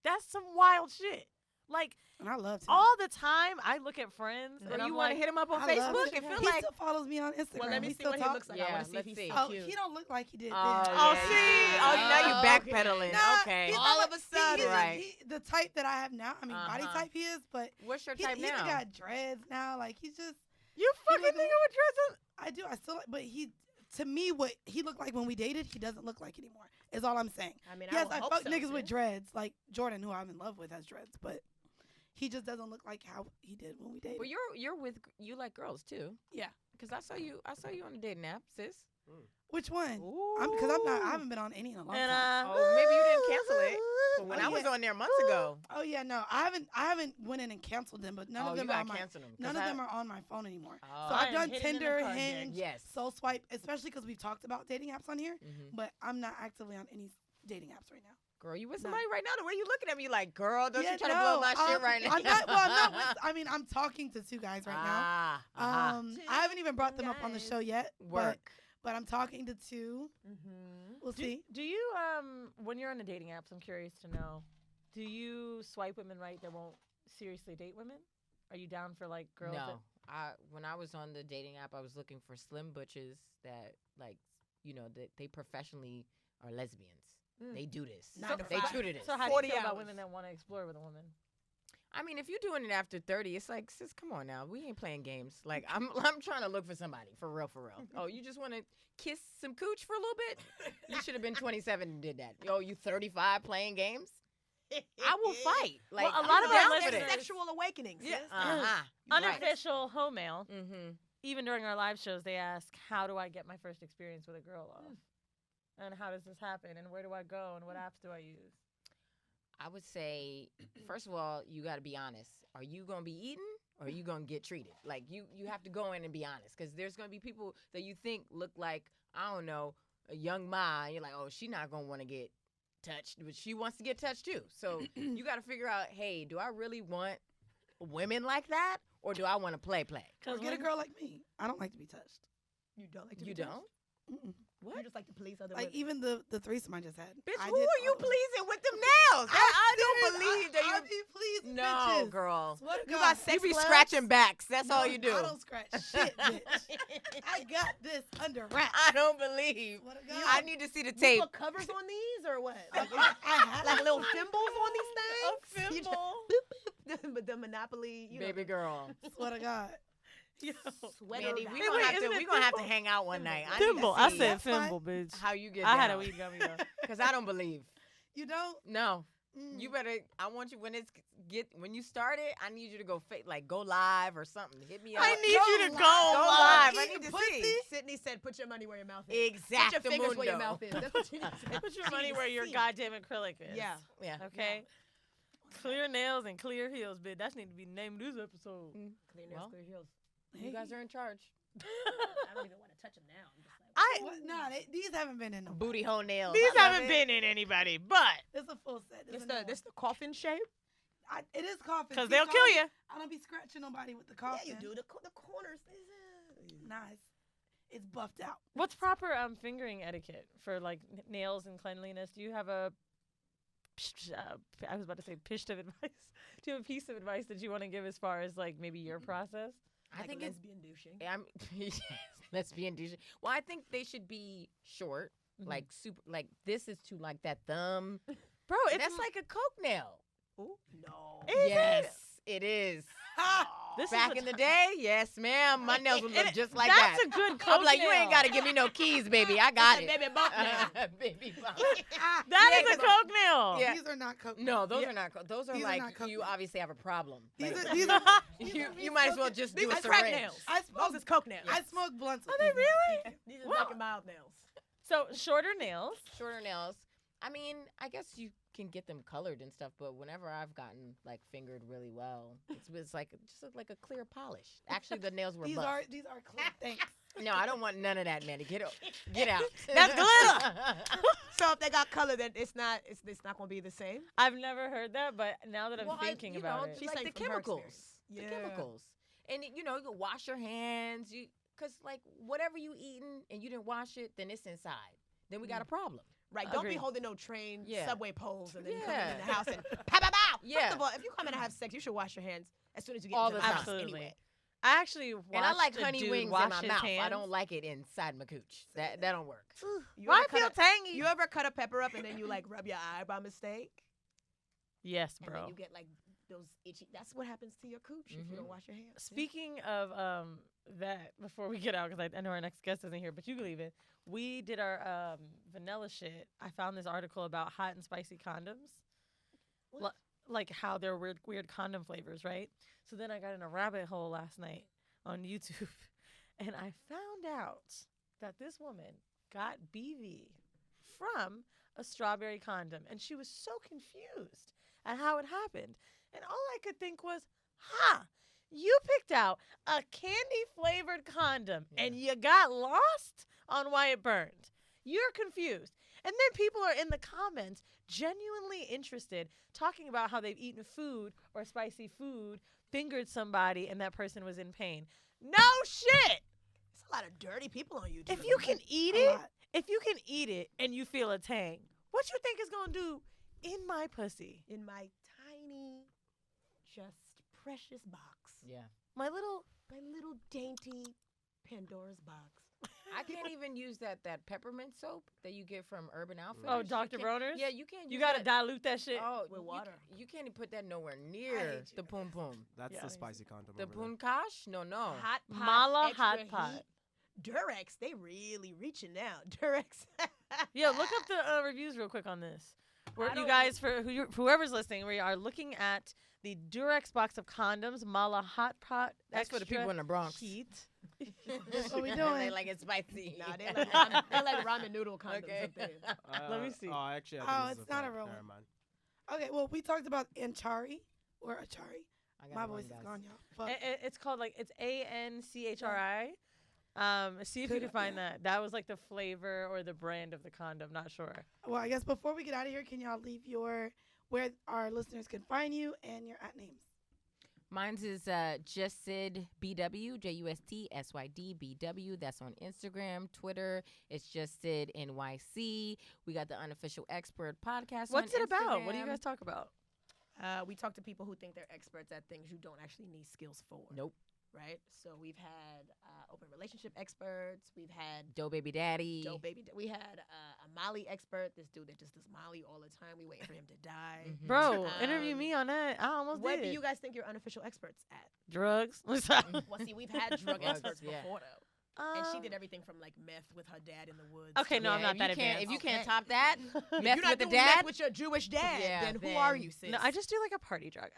That's some wild shit. Like And I love him. all the time, I look at friends Or and you I'm want to like, hit him up on I love Facebook? him. It feel He like still follows me on Instagram. Well, let me We see still what he talk. looks like. I Yeah, want to see if let's he's see. so Oh, cute. he don't look like he did. Oh, then. Oh, yeah. see? Oh, now you Oh, okay. backpedaling. Nah, Okay. he's All not of a like- sudden. he's Right. the type that I have now. I mean, body Uh-huh. type he is, but What's your he type even now? got dreads now. Like he's just. you fucking look nigga with dreads on. I do. I still like, but to me, what he looked like when we dated, he doesn't look like anymore. Is all I'm saying. I mean, yes, I I hope fuck so, niggas sis. with dreads, like Jordan, who I'm in love with, has dreads, but he just doesn't look like how he did when we dated. But you like girls too. Yeah. Because I saw you on a dating app, sis. Which one? Ooh. Because I haven't been on any in a long And time. Oh, maybe you didn't cancel it. But when Oh, I was yeah. on there months ago. Oh yeah, no, I haven't went in and canceled them, but none of them you are got on my canceled them. none of them are on my phone anymore. Oh. So I've done Hidden in the Tinder, card, Hinge, Yes. Soul Swipe, especially because we've talked about dating apps on here. Mhm. But I'm not actively on any dating apps right now. Girl, you with No. somebody right now? The way you looking at me like, girl, don't Yeah, you try to blow my shit right now? I'm not. Well, I'm not. With, I mean, I'm talking to two guys right now. Ah, I haven't even brought them up on the show yet. work. But I'm talking to two. Mm-hmm. We'll see. Do you when you're on the dating apps, I'm curious to know, do you swipe women right that won't seriously date women? Are you down for like girls? No, when I was on the dating app, I was looking for slim butches that that they professionally are lesbians. They do this. 9 to They 5. true to this. So how do you 40 feel about hours. women that want to explore with a woman? I mean, if you're doing it after 30, it's like, sis, come on now. We ain't playing games. Like, I'm trying to look for somebody, for real, for real. Oh, you just want to kiss some cooch for a little bit? You should have been 27 and did that. Oh, you 35 playing games? I will fight. Like, a lot of our down for listeners- this. Sexual awakenings. Yeah. Sis. Uh-huh. Unofficial home mail. Mm-hmm. Even during our live shows, they ask, how do I get my first experience with a girl off? And how does this happen? And where do I go? And what apps do I use? I would say, first of all, you got to be honest. Are you going to be eaten or are you going to get treated? Like, you have to go in and be honest, because there's going to be people that you think look like, I don't know, a young Ma. And you're like, oh, she's not going to want to get touched, but she wants to get touched too. So you got to figure out, hey, do I really want women like that, or do I want to play? Or get a girl like me. I don't like to be touched. You don't like to You be touched? don't? Mm-mm. What? You just like to please other Like women. even the threesome I just had. Bitch, I who did are you all of it. pleasing with them nails? I don't believe that I you. be pleasing No, bitches. girl. Swear to You God. got sex You be gloves? scratching backs. That's all No, you do. I don't scratch shit, bitch. I got this under wraps. I don't believe. Swear to God. I need to see the You tape. put covers on these or what? Like, I have like little thimbles on these things? You thimble. just- But the Monopoly, you Baby girl. Swear to God. Yo. sweater. Mandy, back. we Wait, gonna have isn't to it we gonna have to thimble? hang out one night. I need to Thimble. I see said That's fine. thimble, bitch. how you get I had a down. weed gummy though. Cause I don't believe. You don't? No, Mm. you better. I want you when you start it. I need you to go go live or something. Hit me up. I need you to live. go live. I Eating need to pussy? see. Sydney said, "Put your money where your mouth is. Exactly. Put your fingers where your mouth is." That's what you said. Put your She money needs where to your see. goddamn acrylic is. Yeah. Yeah. Okay. Clear nails and clear heels, bitch. That need to be named this episode. Clear Well. nails, clear heels. You guys are in charge. I don't even want to touch them now. I'm just like, What? Nah, these haven't been in no. Booty hole nails. These I love haven't it. been in anybody, but It's a full set. this the coffin shape. It is coffin. because See, they'll kill you. I don't be scratching nobody with the coffin. Yeah, you do. The corners. Nice. It's buffed out. What's proper fingering etiquette for like nails and cleanliness? Do you have I was about to say piece of advice. Do you have a piece of advice that you want to give as far as like maybe your process? I Like think it's. lesbian douching. Yes, lesbian douche. Well, I think they should be short, like super. Like this is to like that thumb. Bro, it's That's like a coke nail. Ooh, no. Is Yes, it is. This Back is a in the day, yes, ma'am. My nails would look just like that's that. a good I'm coke like, you nail. ain't got to give me no keys, baby. I got it. Baby bump nail. Baby bump. That Yeah, is a 'cause coke nail. Yeah. These are not coke. No, those are not. Those are These are like not coke you nails. obviously have a problem. These Like, are these are you might as well just do These a are crack syringe. nails. I Those smoke is coke nails. I smoke blunts. Are they really? These are Well- black and mild nails. So shorter nails. Shorter nails. I mean, I guess you can get them colored and stuff, but whenever I've gotten like fingered really well, it's like just like a clear polish. Actually, the nails were These buff. are clear. Thanks. No, I don't want none of that, Manny. Get out. That's glitter. So if they got color, then it's not gonna be the same. I've never heard that, but now that I'm Well, thinking you about know, it, She's like saying the from her chemicals. experience. The Yeah. chemicals. And you know, you can wash your hands. Cause like whatever you eating and you didn't wash it, then it's inside. Then we got a problem. Right. Don't be Agreed. holding no train, Yeah. subway poles, and then coming Yeah. in the house and pow, pow, pow. Yeah. First of all, if you come in to have sex, you should wash your hands as soon as you get All into the the time. house. Absolutely. Anyway. I actually watched And I like a honey dude wings wash in my his mouth. hands. I don't like it inside my cooch. That don't work. You Why ever I feel cut a- tangy? You ever cut a pepper up and then you like rub your eye by mistake? Yes, And bro. then you get like those itchy. That's what happens to your cooch if you don't wash your hands. Speaking of that before we get out, because I know our next guest isn't here, but you can leave it. We did our vanilla shit. I found this article about hot and spicy condoms. Like how they're weird condom flavors, right? So then I got in a rabbit hole last night on YouTube, and I found out that this woman got BV from a strawberry condom, and she was so confused at how it happened. And all I could think was, you picked out a candy-flavored condom, and you got lost on why it burned. You're confused. And then people are in the comments genuinely interested, talking about how they've eaten food or spicy food, fingered somebody, and that person was in pain. No shit! There's a lot of dirty people on YouTube. If you can eat it and you feel a tang, what you think is gonna do in my pussy? In my tiny, just precious box. Yeah. My little dainty Pandora's box. I can't even use that peppermint soap that you get from Urban Outfitters. Oh, You Dr. can't- Bronner's? Yeah, you can't use You gotta that. dilute that shit. Oh, with water. You can't even put that nowhere near the poom poom. That's Yeah. the spicy condom. The over there. poon kash? No. Hot pot, Mala extra hot heat. pot. Durex, they really reaching now. Durex. Yeah, look up the reviews real quick on this. I You don't- guys, for whoever's listening, we are looking at the Durex box of condoms, Mala Hot Pot. That's for the people in the Bronx. Heat. That's what we They doing. like it spicy. Nah, they like ramen noodle condoms Okay. up there. Let me see. Oh, actually, I Oh, think this it's is not a thing. real Never one. mind. Okay, well, we talked about Anchari or Achari. I got My one, voice is guys. gone, y'all. Fuck. It's called it's ANCHRI. See if you Could- can find yeah. that. That was like the flavor or the brand of the condom. Not sure. Well, I guess before we get out of here, can y'all leave where our listeners can find you and your at names? Mine's is Justsid BW, JUSTSYD BW. That's on Instagram, Twitter. It's Justsid NYC. We got the Unofficial Expert Podcast. What's on it about? What do you Instagram. guys talk about? We talk to people who think they're experts at things you don't actually need skills for. Nope. Right? So we've had open relationship experts. We've had Doe Baby Daddy. We had a Molly expert. This dude that just does Molly all the time. We waiting for him to die. Mhm. Bro, interview me on that. I almost What did. do you guys think you're unofficial experts at? Drugs? Well, see, we've had drug Drugs, experts yeah. before though, and she did everything from like meth with her dad in the woods. Okay, no, I'm not if that you can't- advanced. If you can't Okay. top that, If meth you're not with the doing meth dad. with your Jewish dad, Yeah, then who are you, sis? No, I just do like a party drug.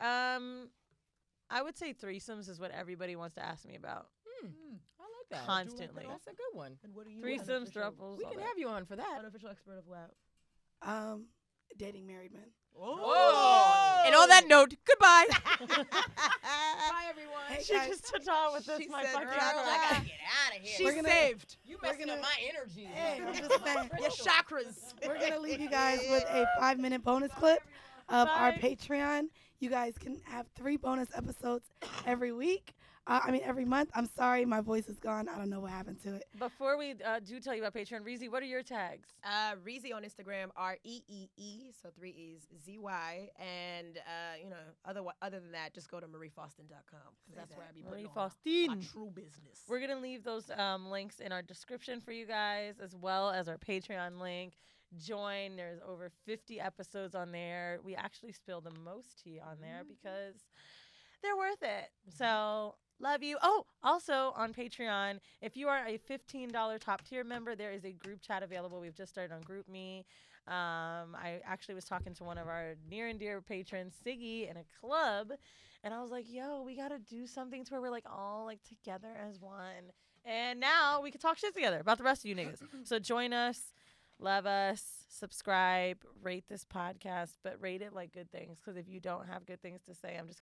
I would say threesomes is what everybody wants to ask me about. I like that. Constantly. That's a good one. And what are you? Threesomes, unofficial- thruples. We all can that. have you on for that. Unofficial expert of what? Dating married men. Oh! And on that note, goodbye. Bye, everyone. Hey, She guys. just took on with this She my said, fucking "Girl, I girl. gotta get out of here. She's We're gonna- saved. You we're messing gonna- up my energy. Hey, I'm just saying. Your chakras. We're going to leave you guys with a 5-minute bonus clip of our Bye. Patreon. You guys can have 3 bonus episodes every week. Every month. I'm sorry, my voice is gone. I don't know what happened to it. Before we do tell you about Patreon, Reezy, what are your tags? Reezy on Instagram, REEE, so 3 E's, ZY, and other than that, just go to mariefaustin.com because that's where I be putting Marie on Faustin. my true business. We're going to leave those links in our description for you guys, as well as our Patreon link. Join. There's over 50 episodes on there. We actually spill the most tea on there because they're worth it. So love you. Oh, also on Patreon, if you are a $15 top tier member, there is a group chat available. We've just started on GroupMe. I actually was talking to one of our near and dear patrons, Siggy, in a club, and I was like, yo, we got to do something to where we're like all like together as one. And now we can talk shit together about the rest of you niggas. So join us. Love us, subscribe, rate this podcast, but rate it like good things, because if you don't have good things to say, I'm just